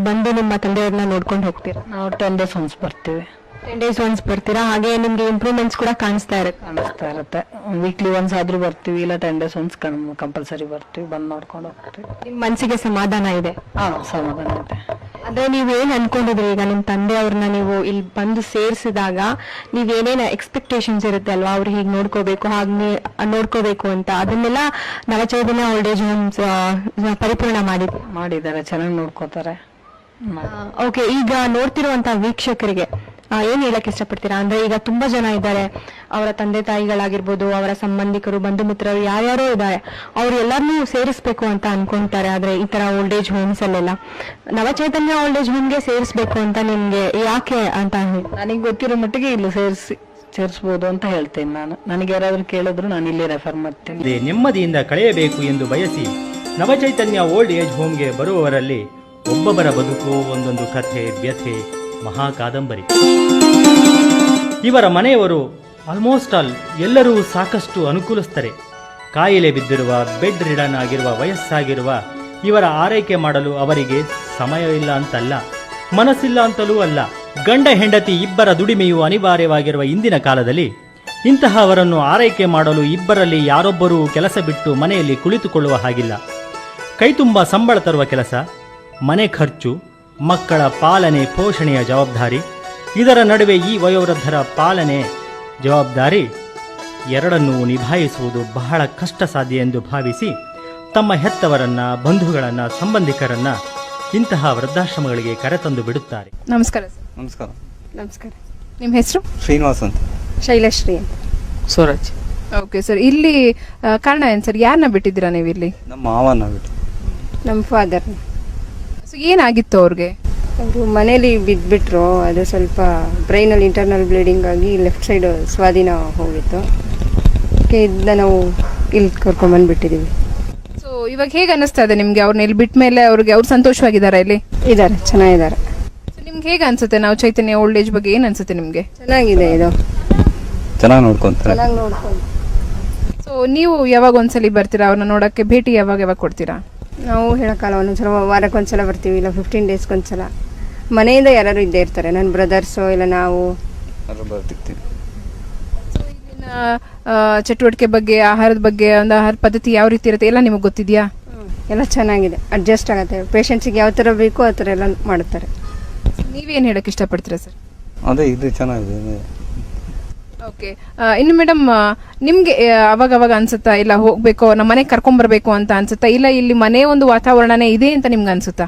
ಬಂದು ನಿಮ್ಮ ತಂದೆಯವ್ರನ್ನ ನೋಡ್ಕೊಂಡು ಹೋಗ್ತೀರಾ? ನಾವು 10 days once ಬರ್ತೀವಿ. 10 days once ಬರ್ತೀರಾ? ಹಾಗೆ ನಿಮ್ಗೆ ಇಂಪ್ರೂವ್ಮೆಂಟ್ಸ್ ಕೂಡ ಕಾಣಿಸ್ತಾ ಇರುತ್ತೆ. ವೀಕ್ಲಿ ಒನ್ಸ್ ಆದ್ರೂ ಬರ್ತೀವಿ, ಇಲ್ಲ 10 days once ಕಂಪಲ್ಸರಿ ಬರ್ತೀವಿ, ಬಂದು ನೋಡ್ಕೊಂಡು ಹೋಗ್ತೀವಿ. ನಿಮ್ ಮನ್ಸಿಗೆ ಸಮಾಧಾನ ಇದೆ? ಸಮಾಧಾನ ಇದೆ. ಅದೇ ನೀವೇನ್ ಅನ್ಕೊಂಡಿದ್ರಿ ಈಗ ನಿಮ್ ತಂದೆಯವ್ರನ್ನ ನೀವು ಇಲ್ಲಿ ಬಂದು ಸೇರಿಸಿದಾಗ ನೀವೇನೇನ ಎಕ್ಸ್ಪೆಕ್ಟೇಷನ್ಸ್ ಇರುತ್ತೆ ಅಲ್ವಾ, ಅವ್ರು ಹೀಗೆ ನೋಡ್ಕೋಬೇಕು, ಹಾಗೆ ನೋಡ್ಕೋಬೇಕು ಅಂತ, ಅದನ್ನೆಲ್ಲ ನವಚೈತನ್ಯ ಓಲ್ಡ್ ಏಜ್ ಹೋಮ್ಸ್ ಪರಿಪೂರ್ಣ ಮಾಡಿದ್ದಾರೆ, ಚೆನ್ನಾಗಿ ನೋಡ್ಕೋತಾರೆ. ಓಕೆ, ಈಗ ನೋಡ್ತಿರುವಂತಹ ವೀಕ್ಷಕರಿಗೆ ಏನ್ ಹೇಳಕ್ ಇಷ್ಟಪಡ್ತೀರಾ? ಅಂದ್ರೆ ಈಗ ತುಂಬಾ ಜನ ಇದ್ದಾರೆ, ಅವರ ತಂದೆ ತಾಯಿಗಳಾಗಿರ್ಬೋದು, ಅವರ ಸಂಬಂಧಿಕರು, ಬಂಧು ಮಿತ್ರರು ಯಾರ್ಯಾರೋ ಇದ್ದಾರೆ, ಅವ್ರು ಎಲ್ಲರನ್ನೂ ಸೇರಿಸ್ಬೇಕು ಅಂತ ಅನ್ಕೊಂತಾರೆ. ಆದ್ರೆ ಈ ತರ ಓಲ್ಡ್ ಏಜ್ ಹೋಮ್ಸ್ ಅಲ್ಲೆಲ್ಲ ನವಚೈತನ್ಯ ಓಲ್ಡ್ ಏಜ್ ಹೋಮ್ಗೆ ಸೇರಿಸ್ಬೇಕು ಅಂತ ನಿಮ್ಗೆ ಯಾಕೆ ಅಂತ? ನನಗೆ ಗೊತ್ತಿರೋ ಮಟ್ಟಿಗೆ ಇಲ್ಲಿ ಸೇರಿಸಬಹುದು ಅಂತ ಹೇಳ್ತೇನೆ ನಾನು. ನನಗೆ ಯಾರಾದ್ರೂ ಕೇಳಿದ್ರು ನಾನು ಇಲ್ಲಿ ರೆಫರ್ ಮಾಡ್ತೇನೆ. ನೆಮ್ಮದಿಯಿಂದ ಕಳೆಯಬೇಕು ಎಂದು ಬಯಸಿ ನವಚೈತನ್ಯ ಓಲ್ಡ್ ಏಜ್ ಹೋಮ್ಗೆ ಬರುವವರಲ್ಲಿ ಒಬ್ಬೊಬ್ಬರ ಬದುಕು ಒಂದೊಂದು ಕಥೆ, ವ್ಯಥೆ, ಮಹಾಕಾದಂಬರಿ. ಇವರ ಮನೆಯವರು ಆಲ್ಮೋಸ್ಟ್ ಆಲ್ ಎಲ್ಲರೂ ಸಾಕಷ್ಟು ಅನುಕೂಲಿಸ್ತಾರೆ. ಕಾಯಿಲೆ ಬಿದ್ದಿರುವ, ಬೆಡ್ ರಿಡನ್ ಆಗಿರುವ, ವಯಸ್ಸಾಗಿರುವ ಇವರ ಆರೈಕೆ ಮಾಡಲು ಅವರಿಗೆ ಸಮಯವಿಲ್ಲ ಅಂತಲ್ಲ, ಮನಸ್ಸಿಲ್ಲ ಅಂತಲೂ ಅಲ್ಲ. ಗಂಡ ಹೆಂಡತಿ ಇಬ್ಬರ ದುಡಿಮೆಯು ಅನಿವಾರ್ಯವಾಗಿರುವ ಇಂದಿನ ಕಾಲದಲ್ಲಿ ಇಂತಹವರನ್ನು ಆರೈಕೆ ಮಾಡಲು ಇಬ್ಬರಲ್ಲಿ ಯಾರೊಬ್ಬರೂ ಕೆಲಸ ಬಿಟ್ಟು ಮನೆಯಲ್ಲಿ ಕುಳಿತುಕೊಳ್ಳುವ ಹಾಗಿಲ್ಲ. ಕೈತುಂಬ ಸಂಬಳ ತರುವ ಕೆಲಸ, ಮನೆ ಖರ್ಚು, ಮಕ್ಕಳ ಪಾಲನೆ ಪೋಷಣೆಯ ಜವಾಬ್ದಾರಿ, ಇದರ ನಡುವೆ ಈ ವಯೋವೃದ್ಧರ ಪಾಲನೆ ಜವಾಬ್ದಾರಿ ಎರಡನ್ನೂ ನಿಭಾಯಿಸುವುದು ಬಹಳ ಕಷ್ಟ ಸಾಧ್ಯ ಎಂದು ಭಾವಿಸಿ ತಮ್ಮ ಹೆತ್ತವರನ್ನ, ಬಂಧುಗಳನ್ನ, ಸಂಬಂಧಿಕರನ್ನ ಇಂತಹ ವೃದ್ಧಾಶ್ರಮಗಳಿಗೆ ಕರೆತಂದು ಬಿಡುತ್ತಾರೆ. ನಮಸ್ಕಾರ ಸರ್. ನಮಸ್ಕಾರ. ನಮಸ್ಕಾರ. ನಿಮ್ಮ ಹೆಸರು? ಶ್ರೀನಿವಾಸ್ ಅಂತ. ಶೈಲಶ್ರೀ ಅಂತ. ಸೂರಜ್. Okay sir. ಇಲ್ಲಿ ಕಾರಣ ಏನು ಸರ್? ಯಾರನ್ನ ಬಿಟ್ಟಿದ್ದೀರಾ ನೀವು ಇಲ್ಲಿ? ನಮ್ಮ ಮಾವನ ಬಿಟ್ಟು. ನಮ್ಮ ಫಾದರ್. ಸೊ ಏನಾಗಿತ್ತು ಅವ್ರಿಗೆ? ಅವರು ಮನೇಲಿ ಬಿದ್ದುಬಿಟ್ರು. ಅದು ಸ್ವಲ್ಪ ಬ್ರೈನಲ್ಲಿ ಇಂಟರ್ನಲ್ ಬ್ಲೀಡಿಂಗ್ ಆಗಿ ಲೆಫ್ಟ್ ಸೈಡ್ ಸ್ವಾಧೀನ ಹೋಗಿತ್ತು. ಅದಕ್ಕೆ ಇದನ್ನ ನಾವು ಇಲ್ಲಿ ಕರ್ಕೊಂಡ್ಬಂದ್ಬಿಟ್ಟಿದ್ದೀವಿ. ಸೊ ಇವಾಗ ಹೇಗೆ ಅನ್ನಿಸ್ತಾ ಇದೆ ನಿಮಗೆ? ಅವ್ರನ್ನ ಇಲ್ಲಿ ಬಿಟ್ಟ ಮೇಲೆ ಅವ್ರು ಸಂತೋಷವಾಗಿದ್ದಾರೆ? ಇಲ್ಲಿ ಇದ್ದಾರೆ, ಚೆನ್ನಾಗಿದ್ದಾರೆ. ಸೊ ನಿಮ್ಗೆ ಹೇಗೆ ಅನ್ಸುತ್ತೆ ನಾವು ಚೈತನ್ಯ ಓಲ್ಡ್ ಏಜ್ ಬಗ್ಗೆ ಏನು ಅನ್ಸುತ್ತೆ ನಿಮಗೆ? ಚೆನ್ನಾಗಿದೆ, ಇದು ಚೆನ್ನಾಗಿ ನೋಡ್ಕೊಂತಾರೆ. ಚೆನ್ನಾಗಿ ನೋಡ್ಕೊಂಡು. ಸೊ ನೀವು ಯಾವಾಗ ಒಂದ್ಸಲಿ ಬರ್ತೀರಾ ಅವ್ರನ್ನ ನೋಡೋಕ್ಕೆ? ಭೇಟಿ ಯಾವಾಗ ಕೊಡ್ತೀರಾ? ನಾವು ಹೇಳೋಕ್ಕಲ್ಲ, ಒಂದೊಂದ್ಸಲ ವಾರಕ್ಕೊಂದ್ಸಲ ಬರ್ತೀವಿ, ಇಲ್ಲ 15 ಡೇಸ್ಗೊಂದ್ಸಲ. ಮನೆಯಿಂದ ಯಾರು ಇದ್ದೇ ಇರ್ತಾರೆ, ನನ್ನ ಬ್ರದರ್ಸು ಇಲ್ಲ ನಾವು ಬರ್ತಿರ್ತೀವಿ. ಇಲ್ಲಿನ ಚಟುವಟಿಕೆ ಬಗ್ಗೆ, ಆಹಾರದ ಬಗ್ಗೆ, ಒಂದು ಆಹಾರ ಪದ್ಧತಿ ಯಾವ ರೀತಿ ಇರುತ್ತೆ ಎಲ್ಲ ನಿಮಗೆ ಗೊತ್ತಿದೆಯಾ? ಎಲ್ಲ ಚೆನ್ನಾಗಿದೆ, ಅಡ್ಜಸ್ಟ್ ಆಗುತ್ತೆ. ಪೇಷಂಟ್ಸಿಗೆ ಯಾವ ಥರ ಬೇಕೋ ಆ ಥರ ಎಲ್ಲ ಮಾಡುತ್ತಾರೆ. ನೀವೇನು ಹೇಳಕ್ಕೆ ಇಷ್ಟಪಡ್ತೀರಾ ಸರ್? ಅದೇ ಇದು ಚೆನ್ನಾಗಿದೆ. ಓಕೆ. ಇನ್ನು ಮೇಡಮ್, ನಿಮಗೆ ಅವಾಗ ಅನ್ಸುತ್ತಾ ಇಲ್ಲ ಹೋಗ್ಬೇಕು, ನಮ್ಮ ಮನೆಗೆ ಕರ್ಕೊಂಬರ್ಬೇಕು ಅಂತ ಅನ್ಸುತ್ತಾ, ಇಲ್ಲ ಇಲ್ಲಿ ಮನೆ ಒಂದು ವಾತಾವರಣನೇ ಇದೆ ಅಂತ ನಿಮ್ಗೆ ಅನ್ಸುತ್ತಾ?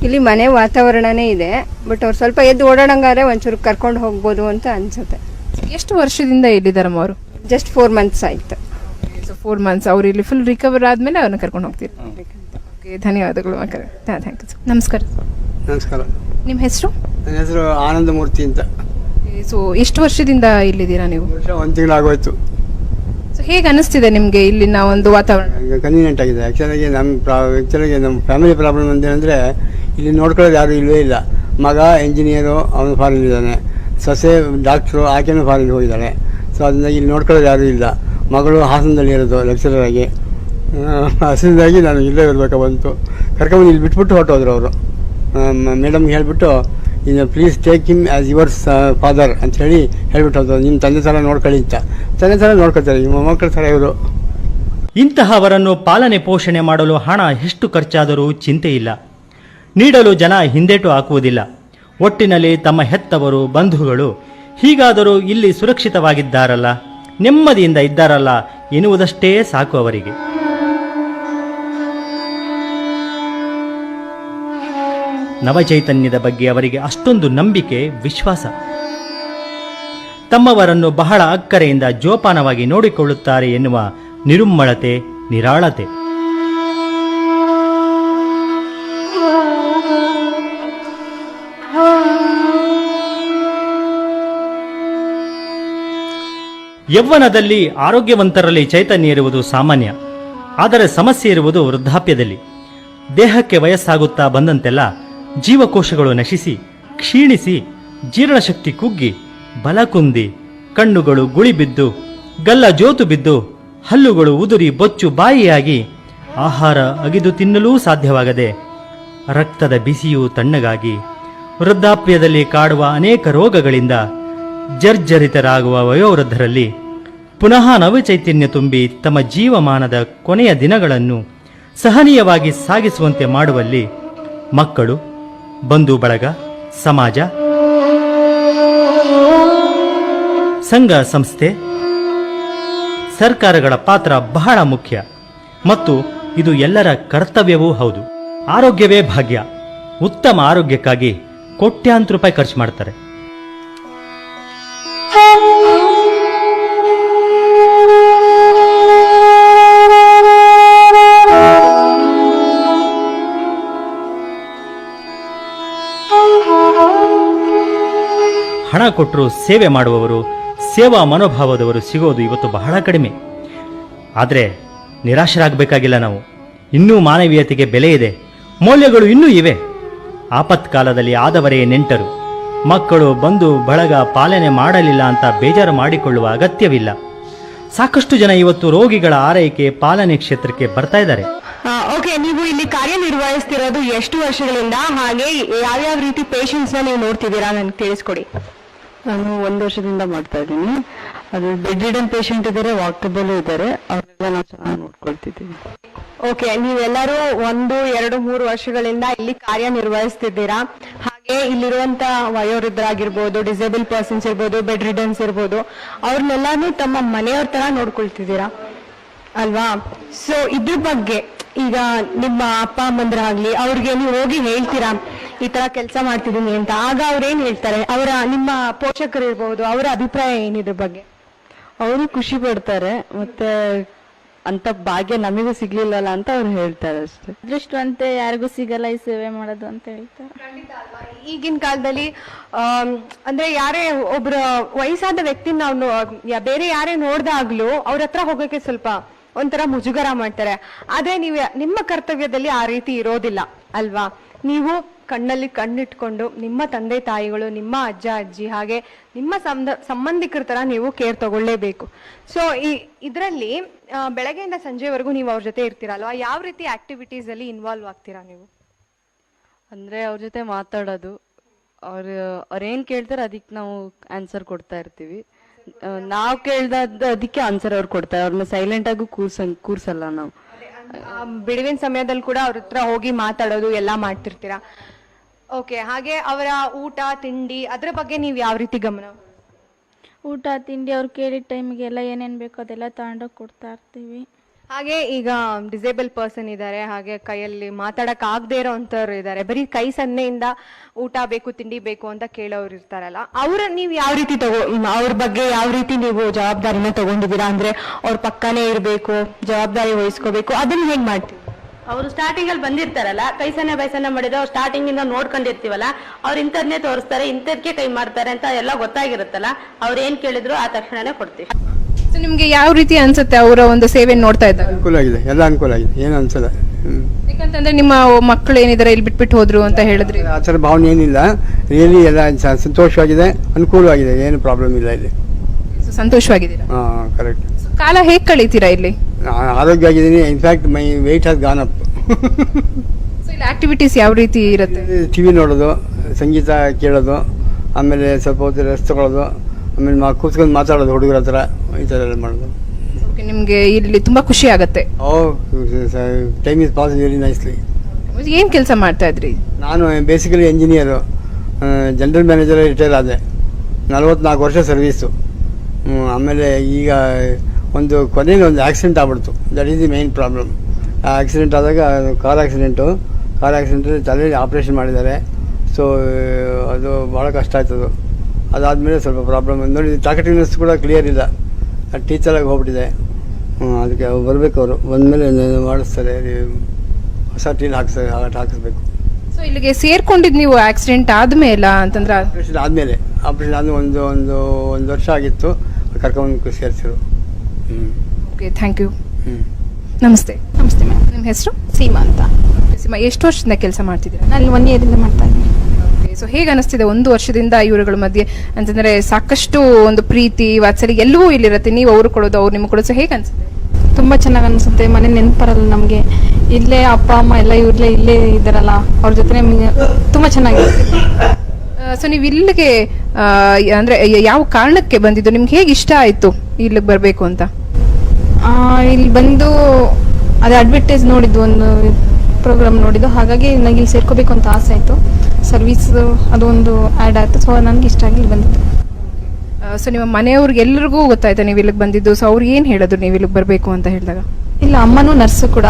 ಇಲ್ಲಿ ಮನೆ ವಾತಾವರಣನೇ ಇದೆ, ಬಟ್ ಅವ್ರು ಸ್ವಲ್ಪ ಎದ್ದು ಓಡಾಡಂಗಾದ್ರೆ ಒಂಚೂರು ಕರ್ಕೊಂಡು ಹೋಗ್ಬೋದು ಅಂತ ಅನ್ಸುತ್ತೆ. ಎಷ್ಟು ವರ್ಷದಿಂದ ಇಲ್ಲಿದ್ದಾರಮ್ಮ ಅವರು? ಜಸ್ಟ್ 4 months ಆಯ್ತು. So 4 months. ಅವ್ರು ಇಲ್ಲಿ ಫುಲ್ ರಿಕವರ್ ಆದಮೇಲೆ ಅವ್ರನ್ನ ಕರ್ಕೊಂಡು ಹೋಗ್ತೀರಿ? ಓಕೆ, ಧನ್ಯವಾದಗಳು ಮಕ್ಕಳೇ. Thank you. ನಮಸ್ಕಾರ. ನಮಸ್ಕಾರ. ನಿಮ್ಮ ಹೆಸರು? ನನ್ನ ಹೆಸರು ಆನಂದಮೂರ್ತಿ ಅಂತ. ಸೊ ಎಷ್ಟು ವರ್ಷದಿಂದ ಇಲ್ಲಿದ್ದೀರಾ ನೀವು? 1 ತಿಂಗಳಾಗೋಯ್ತು. ಸೊ ಹೇಗೆ ಅನಿಸ್ತಿದೆ ನಿಮಗೆ ಇಲ್ಲಿನ ಒಂದು ವಾತಾವರಣ? ಕನ್ವೀನಿಯೆಂಟ್ ಆಗಿದೆ. ಆ್ಯಕ್ಚುಲಾಗಿ ನಮ್ಮ ಫ್ಯಾಮಿಲಿ ಪ್ರಾಬ್ಲಮ್ ಅಂತೇನೆಂದರೆ ಇಲ್ಲಿ ನೋಡ್ಕೊಳ್ಳೋದು ಯಾರೂ ಇಲ್ಲವೇ ಇಲ್ಲ. ಮಗ ಇಂಜಿನಿಯರು, ಅವನು ಫಾರಿನ್ ಇದ್ದಾನೆ. ಸೊಸೆ ಡಾಕ್ಟ್ರು, ಆಕೆನೂ ಫಾರಿನ್ ಹೋಗಿದ್ದಾಳೆ. ಸೊ ಅದರಿಂದ ಇಲ್ಲಿ ನೋಡ್ಕೊಳ್ಳೋದು ಯಾರೂ ಇಲ್ಲ. ಮಗಳು ಹಾಸನದಲ್ಲಿ ಇರೋದು ಲೆಕ್ಚರರ್ ಆಗಿ. ಹಸಿದಾಗಿ ನಾನು ಇಲ್ಲೇ ಇರಬೇಕು ಬಂತು. ಕರ್ಕೊಂಬಂದು ಇಲ್ಲಿ ಬಿಟ್ಬಿಟ್ಟು ಹೊರಟೋದ್ರು ಅವರು. ಮೇಡಮ್ಗೆ ಹೇಳಿಬಿಟ್ಟು, ಇನ್ನು please take him as your father ಅಂತ ಹೇಳಿ ಹೇಳ್ಬಿಟ್ಟು ಹೋದ್ರು. ನಿಮ್ಮ ತಂದೆ ಥರ ನೋಡ್ಕೊಳ್ಳಿ ಅಂತ. ತಂದೆ ಥರ ನೋಡ್ಕೊತಾರೆ, ನಿಮ್ಮ ಮಕ್ಕಳ ಥರ ಇವರು. ಇಂತಹವರನ್ನು ಪಾಲನೆ ಪೋಷಣೆ ಮಾಡಲು ಹಣ ಎಷ್ಟು ಖರ್ಚಾದರೂ ಚಿಂತೆ ಇಲ್ಲ, ನೀಡಲು ಜನ ಹಿಂದೇಟು ಹಾಕುವುದಿಲ್ಲ. ಒಟ್ಟಿನಲ್ಲಿ ತಮ್ಮ ಹೆತ್ತವರು, ಬಂಧುಗಳು ಹೀಗಾದರೂ ಇಲ್ಲಿ ಸುರಕ್ಷಿತವಾಗಿದ್ದಾರಲ್ಲ, ನೆಮ್ಮದಿಯಿಂದ ಇದ್ದಾರಲ್ಲ ಎನ್ನುವುದಷ್ಟೇ ಸಾಕು ಅವರಿಗೆ. ನವಚೈತನ್ಯದ ಬಗ್ಗೆ ಅವರಿಗೆ ಅಷ್ಟೊಂದು ನಂಬಿಕೆ, ವಿಶ್ವಾಸ. ತಮ್ಮವರನ್ನು ಬಹಳ ಅಕ್ಕರೆಯಿಂದ ಜೋಪಾನವಾಗಿ ನೋಡಿಕೊಳ್ಳುತ್ತಾರೆ ಎನ್ನುವ ನಿರುಮ್ಮಳತೆ, ನಿರಾಳತೆ. ಯೌವನದಲ್ಲಿ ಆರೋಗ್ಯವಂತರಲ್ಲಿ ಚೈತನ್ಯ ಇರುವುದು ಸಾಮಾನ್ಯ. ಆದರೆ ಸಮಸ್ಯೆ ಇರುವುದು ವೃದ್ಧಾಪ್ಯದಲ್ಲಿ. ದೇಹಕ್ಕೆ ವಯಸ್ಸಾಗುತ್ತಾ ಬಂದಂತೆಲ್ಲ ಜೀವಕೋಶಗಳು ನಶಿಸಿ, ಕ್ಷೀಣಿಸಿ, ಜೀರ್ಣಶಕ್ತಿ ಕುಗ್ಗಿ, ಬಲ ಕುಂದಿ, ಕಣ್ಣುಗಳು ಗುಳಿಬಿದ್ದು, ಗಲ್ಲ ಜೋತು ಬಿದ್ದು, ಹಲ್ಲುಗಳು ಉದುರಿ ಬೊಚ್ಚು ಬಾಯಿಯಾಗಿ, ಆಹಾರ ಅಗಿದು ತಿನ್ನಲೂ ಸಾಧ್ಯವಾಗದೆ, ರಕ್ತದ ಬಿಸಿಯೂ ತಣ್ಣಗಾಗಿ, ವೃದ್ಧಾಪ್ಯದಲ್ಲಿ ಕಾಡುವ ಅನೇಕ ರೋಗಗಳಿಂದ ಜರ್ಜರಿತರಾಗುವ ವಯೋವೃದ್ಧರಲ್ಲಿ ಪುನಃ ನವಚೈತನ್ಯ ತುಂಬಿ ತಮ್ಮ ಜೀವಮಾನದ ಕೊನೆಯ ದಿನಗಳನ್ನು ಸಹನೀಯವಾಗಿ ಸಾಗಿಸುವಂತೆ ಮಾಡುವಲ್ಲಿ ಮಕ್ಕಳು, ಬಂಧು ಬಳಗ, ಸಮಾಜ, ಸಂಘ ಸಂಸ್ಥೆ, ಸರ್ಕಾರಗಳ ಪಾತ್ರ ಬಹಳ ಮುಖ್ಯ ಮತ್ತು ಇದು ಎಲ್ಲರ ಕರ್ತವ್ಯವೂ ಹೌದು. ಆರೋಗ್ಯವೇ ಭಾಗ್ಯ. ಉತ್ತಮ ಆರೋಗ್ಯಕ್ಕಾಗಿ ಕೋಟ್ಯಾಂತರ ರೂಪಾಯಿ ಖರ್ಚು ಮಾಡ್ತಾರೆ. ಹಣ ಕೊಟ್ಟರು ಸೇವೆ ಮಾಡುವವರು, ಸೇವಾ ಮನೋಭಾವದವರು ಸಿಗೋದು ಇವತ್ತು ಬಹಳ ಕಡಿಮೆ. ಆದರೆ ನಿರಾಶರಾಗಬೇಕಾಗಿಲ್ಲ ನಾವು. ಇನ್ನೂ ಮಾನವೀಯತೆಗೆ ಬೆಲೆ ಇದೆ, ಮೌಲ್ಯಗಳು ಇನ್ನೂ ಇವೆ. ಆಪತ್ಕಾಲದಲ್ಲಿ ಆದವರೇ ನೆಂಟರು. ಮಕ್ಕಳು ಬಂದು ಬಳಗ ಪಾಲನೆ ಮಾಡಲಿಲ್ಲ ಅಂತ ಬೇಜಾರು ಮಾಡಿಕೊಳ್ಳುವ ಅಗತ್ಯವಿಲ್ಲ. ಸಾಕಷ್ಟು ಜನ ಇವತ್ತು ರೋಗಿಗಳ ಆರೈಕೆ ಪಾಲನೆ ಕ್ಷೇತ್ರಕ್ಕೆ ಬರ್ತಾ ಇದ್ದಾರೆ. ಓಕೆ, ನೀವು ಇಲ್ಲಿ ಕಾರ್ಯನಿರ್ವಹಿಸ್ತಿರೋದು ಎಷ್ಟು ವರ್ಷಗಳಿಂದ, ಹಾಗೆ ಯಾವ್ಯಾವ ರೀತಿ ಪೇಷಂಟ್ಸ್ ನೀವು ನೋಡ್ತಿದ್ದೀರಾ ನನಗೆ ತಿಳಿಸ್ಕೊಡಿ. ನಾನು 1 ವರ್ಷದಿಂದ ಮಾಡ್ತಾ ಇದ್ದೀನಿ. ಅದು ಬೆಡ್ ರಿಡನ್ ಪೇಷಂಟ್ ಇದ್ದಾರೆ, ವಾಕಬಲ್ ಇದ್ದಾರೆ, ಅವರೆಲ್ಲ ನಾವು ಚೆನ್ನಾಗಿ ನೋಡ್ಕೊಳ್ತಿದ್ದೀವಿ. ಓಕೆ, ನೀವೆಲ್ಲರೂ 1, 2, 3 ವರ್ಷಗಳಿಂದ ಇಲ್ಲಿ ಕಾರ್ಯನಿರ್ವಹಿಸ್ತಿದ್ದೀರಾ. ಹಾಗೆ ಇಲ್ಲಿರುವಂತ ವಯೋವೃದ್ಧರಾಗಿರ್ಬೋದು, ಡಿಸೇಬಲ್ ಪರ್ಸನ್ಸ್ ಇರ್ಬೋದು, ಬೆಡ್ ರಿಡನ್ಸ್ ಇರ್ಬೋದು, ಅವ್ರನ್ನೆಲ್ಲಾನು ತಮ್ಮ ಮನೆಯವ್ರ ತರ ನೋಡ್ಕೊಳ್ತಿದ್ದೀರಾ ಅಲ್ವಾ? ಸೊ ಇದ್ರ ಬಗ್ಗೆ ಈಗ ನಿಮ್ಮ ಅಪ್ಪ ಅಮ್ಮಂದ್ರಾಗ್ಲಿ ಅವ್ರಿಗೆ ನೀವು ಹೋಗಿ ಹೇಳ್ತೀರಾ ಈ ತರ ಕೆಲಸ ಮಾಡ್ತಿದ್ದೀನಿ ಅಂತ, ಆಗ ಅವ್ರೇನ್ ಹೇಳ್ತಾರೆ? ನಿಮ್ಮ ಪೋಷಕರು ಇರ್ಬೋದು, ಅವರ ಅಭಿಪ್ರಾಯ ಏನಿದ್ರ ಬಗ್ಗೆ? ಅವರು ಖುಷಿ ಪಡ್ತಾರೆ, ಮತ್ತೆ ಅಂತ ಭಾಗ್ಯ ನಮಗೂ ಸಿಗ್ಲಿಲ್ಲಲ್ಲ ಅಂತ ಅವ್ರು ಹೇಳ್ತಾರೆ ಅಷ್ಟೇ. ಅದೃಷ್ಟವಂತೆ ಯಾರಿಗೂ ಸಿಗಲ್ಲ ಈ ಸೇವೆ ಮಾಡೋದು ಅಂತ ಹೇಳ್ತಾರೆ. ಈಗಿನ ಕಾಲದಲ್ಲಿ ಅಂದ್ರೆ ಯಾರೇ ಒಬ್ರ ವಯಸ್ಸಾದ ವ್ಯಕ್ತಿ ನಾವು ಬೇರೆ ಯಾರೇ ನೋಡ್ದಾಗ್ಲೂ ಅವ್ರ ಹತ್ರ ಹೋಗಕ್ಕೆ ಸ್ವಲ್ಪ ಒಂಥರ ಮುಜುಗರ ಮಾಡ್ತಾರೆ. ಆದ್ರೆ ನೀವು ನಿಮ್ಮ ಕರ್ತವ್ಯದಲ್ಲಿ ಆ ರೀತಿ ಇರೋದಿಲ್ಲ ಅಲ್ವಾ? ನೀವು ಕಣ್ಣಲ್ಲಿ ಕಣ್ಣಿಟ್ಕೊಂಡು ನಿಮ್ಮ ತಂದೆ ತಾಯಿಗಳು, ನಿಮ್ಮ ಅಜ್ಜ ಅಜ್ಜಿ, ಹಾಗೆ ನಿಮ್ಮ ಸಂಬಂಧಿಕರ ತರ ನೀವು ಕೇರ್ ತಗೊಳ್ಳೇಬೇಕು. ಸೊ ಇದರಲ್ಲಿ ಬೆಳಗ್ಗೆಯಿಂದ ಸಂಜೆವರೆಗೂ ನೀವು ಅವ್ರ ಜೊತೆ ಇರ್ತೀರಲ್ವಾ? ಯಾವ ರೀತಿ ಆಕ್ಟಿವಿಟೀಸ್ ಅಲ್ಲಿ ಇನ್ವಾಲ್ವ್ ಆಗ್ತೀರಾ ನೀವು? ಅಂದ್ರೆ ಅವ್ರ ಜೊತೆ ಮಾತಾಡೋದು, ಅವ್ರೇನ್ ಕೇಳ್ತಾರೆ ಅದಕ್ಕೆ ನಾವು ಆನ್ಸರ್ ಕೊಡ್ತಾ ಇರ್ತೀವಿ. ನಾವು ಅದಕ್ಕೆ ಆನ್ಸರ್ ಅವ್ರು ಕೊಡ್ತಾರೆ. ಅವ್ರನ್ನ ಸೈಲೆಂಟ್ ಆಗಿ ಕೂರ್ಸಲ್ಲ ನಾವು. ಬಿಡುವಿನ ಸಮಯದಲ್ಲಿ ಕೂಡ ಅವ್ರ ಹತ್ರ ಹೋಗಿ ಮಾತಾಡೋದು ಎಲ್ಲ ಮಾಡ್ತಿರ್ತೀರಾ? ಓಕೆ, ಹಾಗೆ ಅವರ ಊಟ ತಿಂಡಿ ಅದ್ರ ಬಗ್ಗೆ ನೀವು ಯಾವ ರೀತಿ ಗಮನ? ಊಟ ತಿಂಡಿ ಅವ್ರು ಕೇಳಿದ ಟೈಮಿಗೆಲ್ಲ ಏನೇನು ಬೇಕೋ ಅದೆಲ್ಲ ತಗೊಂಡೋಗಿ ಕೊಡ್ತಾ ಇರ್ತೀವಿ. ಹಾಗೆ ಈಗ ಡಿಸೇಬಲ್ ಪರ್ಸನ್ ಇದ್ದಾರೆ, ಹಾಗೆ ಕೈಯಲ್ಲಿ ಮಾತಾಡಕ್ ಆಗದೆ ಇರೋಂಥವ್ರು ಇದ್ದಾರೆ, ಬರೀ ಕೈ ಸನ್ನೆಯಿಂದ ಊಟ ಬೇಕು ತಿಂಡಿ ಬೇಕು ಅಂತ ಕೇಳೋರು ಇರ್ತಾರಲ್ಲ, ಅವ್ರ ನೀವು ಯಾವ ರೀತಿ ಅವ್ರ ಬಗ್ಗೆ ಯಾವ ರೀತಿ ನೀವು ಜವಾಬ್ದಾರಿನ ತಗೊಂಡಿದ್ದೀರಾ? ಅಂದ್ರೆ ಅವ್ರ ಪಕ್ಕನೇ ಇರ್ಬೇಕು, ಜವಾಬ್ದಾರಿ ವಹಿಸ್ಕೋಬೇಕು, ಅದನ್ನ ಹೇಗ್ ಮಾಡ್ತೀವಿ? ಅವರು ಸ್ಟಾರ್ಟಿಂಗ್ ಅಲ್ಲಿ ಬಂದಿರ್ತಾರಲ್ಲ, ಕೈ ಸನ್ನೆ ಬೈಸನ್ನೆ ಮಾಡಿದ್ರೆ ಅವ್ರು ಸ್ಟಾರ್ಟಿಂಗ್ ಇಂದ ನೋಡ್ಕೊಂಡಿರ್ತೀವಲ್ಲ, ಅವ್ರು ಇಂಥದ್ನೇ ತೋರಿಸ್ತಾರೆ, ಇಂಥದ್ಕೆ ಕೈ ಮಾಡ್ತಾರೆ ಅಂತ ಎಲ್ಲ ಗೊತ್ತಾಗಿರುತ್ತಲ್ಲ, ಅವ್ರು ಏನ್ ಕೇಳಿದ್ರು ಆ ತಕ್ಷಣನೇ ಕೊಡ್ತೀವಿ. ನಿಮ್ಗೆ ಯಾವ ರೀತಿ ಅನ್ಸುತ್ತೆ ಅವರ ಒಂದು ಸೇವೆ ನೋಡ್ತಾ ಇದ್ದಾಗ? ಅನುಕೂಲ ಆಗಿದೆ, ಎಲ್ಲ ಅನುಕೂಲ ಆಗಿದೆ, ಏನು ಅನ್ಸಲ್ಲ. ಯಾಕಂತಂದ್ರೆ ನಿಮ್ಮ ಮಕ್ಕಳು ಏನಿದ್ದಾರೆ ಇಲ್ಲಿ ಬಿಟ್ಬಿಟ್ಟು ಹೋದ್ರು ಅಂತ ಹೇಳಿದ್ರಿ, ಆ ಥರ ಭಾವನೆ ಏನಿಲ್ಲ. ರಿಯಲಿ ಎಲ್ಲ ಸಂತೋಷವಾಗಿದೆ, ಅನುಕೂಲವಾಗಿದೆ, ಏನು ಪ್ರಾಬ್ಲಮ್ ಇಲ್ಲ ಇಲ್ಲಿ. ಸಂತೋಷವಾಗಿದ್ದೀರಾ? ಹಾಂ, ಕರೆಕ್ಟ್. ಕಾಲ ಹೇಗೆ ಕಳೀತೀರಾ ಇಲ್ಲಿ? ಆರೋಗ್ಯ ಆಗಿದ್ದೀನಿ. In fact my weight has gone up. ಇಲ್ಲಿ ಆಕ್ಟಿವಿಟೀಸ್ ಯಾವ ರೀತಿ ಇರುತ್ತೆ? ಟಿವಿ ನೋಡೋದು, ಸಂಗೀತ ಕೇಳೋದು, ಆಮೇಲೆ ಸ್ವಲ್ಪ ಹೊತ್ತು ರೆಸ್ಟ್ ತಗೊಳ್ಳೋದು, ಆಮೇಲೆ ಕೂತ್ಕೊಂಡು ಮಾತಾಡೋದು ಹುಡುಗರ ಹತ್ರ, ಈ ಥರ ಎಲ್ಲ ಮಾಡೋದು. ನಿಮ್ಗೆ ಇಲ್ಲಿ ತುಂಬಾ ಖುಷಿ ಆಗತ್ತೆ? Time is pass very nicely. ಏನ್ ಕೆಲಸ ಮಾಡ್ತಾ ಇದ್ರಿ? ನಾನು basically engineer, general manager retire ಆದೆ. 44 ವರ್ಷ ಸರ್ವೀಸು. ಆಮೇಲೆ ಈಗ ಒಂದು ಕೊನೆಯಲ್ಲಿ ಒಂದು ಆಕ್ಸಿಡೆಂಟ್ ಆಗ್ಬಿಡ್ತು. That is the main problem. ಆ ಆಕ್ಸಿಡೆಂಟ್ ಆದಾಗ ಕಾರ್ ಆಕ್ಸಿಡೆಂಟಲ್ಲಿ ತಲೆಯಲ್ಲಿ ಆಪ್ರೇಷನ್ ಮಾಡಿದ್ದಾರೆ. ಸೊ ಅದು ಭಾಳ ಕಷ್ಟ ಆಯ್ತದು. ಅದಾದಮೇಲೆ ಸ್ವಲ್ಪ ಪ್ರಾಬ್ಲಮ್ ನೋಡಿ, ಟಾಕೆಟಿವ್ನೆಸ್ ಕೂಡ ಕ್ಲಿಯರ್ ಇಲ್ಲ, ಟೀಚರಾಗಿ ಹೋಗ್ಬಿಟ್ಟಿದೆ. ಅದಕ್ಕೆ ಅವ್ರು ಬರಬೇಕು, ಅವರು ಬಂದಮೇಲೆ ಮಾಡಿಸ್ತಾರೆ, ಹೊಸ ಟೀಲ್ ಹಾಕಿಸ್ಬೇಕು. ಸೊ ಇಲ್ಲಿಗೆ ಸೇರ್ಕೊಂಡಿದ್ದು ನೀವು ಆಕ್ಸಿಡೆಂಟ್ ಆದ್ಮೇಲೆ ಅಂತಂದ್ರೆ? ಆಪ್ರೇಷನ್ ಆದಮೇಲೆ ಒಂದು ವರ್ಷ ಆಗಿತ್ತು, ಕರ್ಕೊಂಡು ಸೇರಿಸಿರು. Okay, thank you. ನಮಸ್ತೆ. ನಮಸ್ತೆ ಮ್ಯಾಮ್. ನಿಮ್ಮ ಹೆಸರು? ಸೀಮಾ ಅಂತ. ಸೀಮಾ, ಎಷ್ಟು ವರ್ಷದಿಂದ ಕೆಲಸ ಮಾಡ್ತಿದ್ದೀರಾ? ನಾನು 1 ಇಯರಿಂದ ಮಾಡ್ತಾ ಇದ್ದೀನಿ. ಸೊ ಹೇಗೆ ಅನಿಸ್ತಿದೆ 1 ವರ್ಷದಿಂದ ಇವರುಗಳ ಮಧ್ಯೆ? ಅಂತಂದ್ರೆ ಸಾಕಷ್ಟು ಒಂದು ಪ್ರೀತಿ ವಾತ್ಸಲ್ಯ ಎಲ್ಲವೂ ಇಲ್ಲಿರುತ್ತೆ, ನೀವು ಅವ್ರು ಕೊಡೋದು ಅವ್ರು ನಿಮ್ಗೆ ಕೊಡೋದು. ಸೊ ಹೇಗೆ ಅನ್ಸುತ್ತೆ? ತುಂಬ ಚೆನ್ನಾಗಿ ಅನಿಸುತ್ತೆ. ಮನೆ ನೆನಪರಲ್ಲ ನಮಗೆ, ಇಲ್ಲೇ ಅಪ್ಪ ಅಮ್ಮ ಎಲ್ಲ ಇಲ್ಲೇ ಇದ್ದಾರಲ್ಲ, ಅವ್ರ ಜೊತೆ ನಮಗೆ ತುಂಬ ಚೆನ್ನಾಗಿರುತ್ತೆ. ಸೊ ನೀವು ಇಲ್ಲಿಗೆ ಅಂದ್ರೆ ಯಾವ ಕಾರಣಕ್ಕೆ ಬಂದಿದ್ದು? ನಿಮ್ಗೆ ಹೇಗೆ ಇಷ್ಟ ಆಯ್ತು ಇಲ್ಲಿಗೆ ಬರಬೇಕು ಅಂತ? ಇಲ್ಲಿ ಬಂದು ಅದೇ ಅಡ್ವರ್ಟೈಸ್ ನೋಡಿದ್ದು, ಒಂದು ಪ್ರೋಗ್ರಾಮ್ ನೋಡಿದ್ದು, ಹಾಗಾಗಿ ನನಗೆ ಇಲ್ಲಿ ಸೇರ್ಕೋಬೇಕು ಅಂತ ಆಸೆ ಆಯಿತು. ಸರ್ವಿಸ್ ಅದೊಂದು ಆ್ಯಡ್ ಆಯಿತು, ಸೊ ನನಗೆ ಇಷ್ಟ ಆಗಿ ಇಲ್ಲಿ ಬಂದಿದ್ದು. ಸೊ ನಿಮ್ಮ ಮನೆಯವ್ರಿಗೆ ಎಲ್ಲರಿಗೂ ಗೊತ್ತಾಯ್ತಾ ನೀವು ಇಲ್ಲಿಗೆ ಬಂದಿದ್ದು? ಸೊ ಅವ್ರು ಏನು ಹೇಳಿದ್ರು ನೀವು ಇಲ್ಲಿಗೆ ಬರಬೇಕು ಅಂತ ಹೇಳಿದಾಗ? ಇಲ್ಲ, ಅಮ್ಮನೂ ನರ್ಸು ಕೂಡ.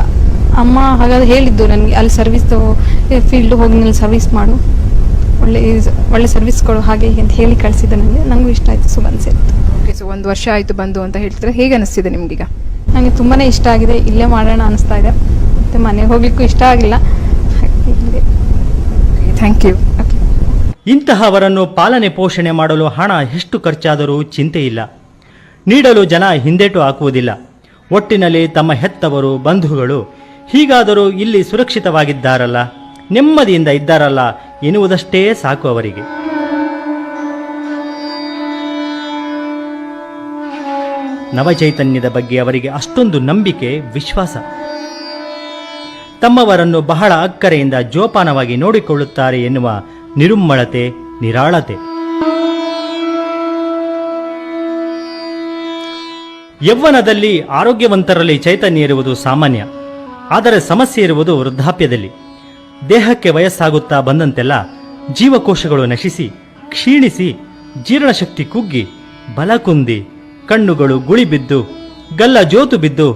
ಅಮ್ಮ ಹಾಗಾದ್ರೆ ಹೇಳಿದ್ದು ನನಗೆ, ಅಲ್ಲಿ ಸರ್ವಿಸ್ದು ಫೀಲ್ಡ್ ಹೋಗಿ ನೀನು ಸರ್ವಿಸ್ ಮಾಡು, ಒಳ್ಳೆ ಸರ್ವಿಸ್ ಕೊಡು ಹಾಗೆ ಅಂತ ಹೇಳಿ ಕಳಿಸಿದ್ದು ನನಗೆ. ನನಗೂ ಇಷ್ಟ ಆಯಿತು, ಸೊ ಬಂದು ಸೇರಿತ್ತು. ಓಕೆ, ಸೊ 1 ವರ್ಷ ಆಯಿತು ಬಂದು ಅಂತ ಹೇಳ್ತಿದ್ರೆ, ಹೇಗೆ ಅನಿಸ್ತಿದೆ ನಿಮ್ಗೀಗ? ನನಗೆ ತುಂಬಾ ಇಷ್ಟ ಆಗಿದೆ, ಇಲ್ಲೇ ಮಾಡೋಣ ಅನಿಸ್ತಾ ಇದೆ. ಮತ್ತು ಮನೆಗೆ ಹೋಗ್ಲಿಕ್ಕೂ ಇಷ್ಟ ಆಗಿಲ್ಲ. Thank you. ಇಂತಹವರನ್ನು ಪಾಲನೆ ಪೋಷಣೆ ಮಾಡಲು ಹಣ ಎಷ್ಟು ಖರ್ಚಾದರೂ ಚಿಂತೆ ಇಲ್ಲ, ನೀಡಲು ಜನ ಹಿಂದೇಟು ಹಾಕುವುದಿಲ್ಲ. ಒಟ್ಟಿನಲ್ಲಿ ತಮ್ಮ ಹೆತ್ತವರು ಬಂಧುಗಳು ಹೀಗಾದರೂ ಇಲ್ಲಿ ಸುರಕ್ಷಿತವಾಗಿದ್ದಾರಲ್ಲ, ನೆಮ್ಮದಿಯಿಂದ ಇದ್ದಾರಲ್ಲ ಎನ್ನುವುದಷ್ಟೇ ಸಾಕು ಅವರಿಗೆ. ನವಚೈತನ್ಯದ ಬಗ್ಗೆ ಅವರಿಗೆ ಅಷ್ಟೊಂದು ನಂಬಿಕೆ, ವಿಶ್ವಾಸ. ತಮ್ಮವರನ್ನು ಬಹಳ ಅಕ್ಕರೆಯಿಂದ ಜೋಪಾನವಾಗಿ ನೋಡಿಕೊಳ್ಳುತ್ತಾರೆ ಎನ್ನುವ ನಿರುಮ್ಮಳತೆ, ನಿರಾಳತೆ. ಯೌವನದಲ್ಲಿ ಆರೋಗ್ಯವಂತರಲ್ಲಿ ಚೈತನ್ಯ ಇರುವುದು ಸಾಮಾನ್ಯ. ಆದರೆ ಸಮಸ್ಯೆ ಇರುವುದು ವೃದ್ಧಾಪ್ಯದಲ್ಲಿ. ದೇಹಕ್ಕೆ ವಯಸ್ಸಾಗುತ್ತಾ ಬಂದಂತೆಲ್ಲ ಜೀವಕೋಶಗಳು ನಶಿಸಿ, ಕ್ಷೀಣಿಸಿ, ಜೀರ್ಣಶಕ್ತಿ ಕುಗ್ಗಿ, ಬಲ ಕುಂದಿ, ಕಣ್ಣುಗಳು ಗುಳಿಬಿದ್ದು, ಗಲ್ಲ ಜೋತು ಬಿದ್ದು,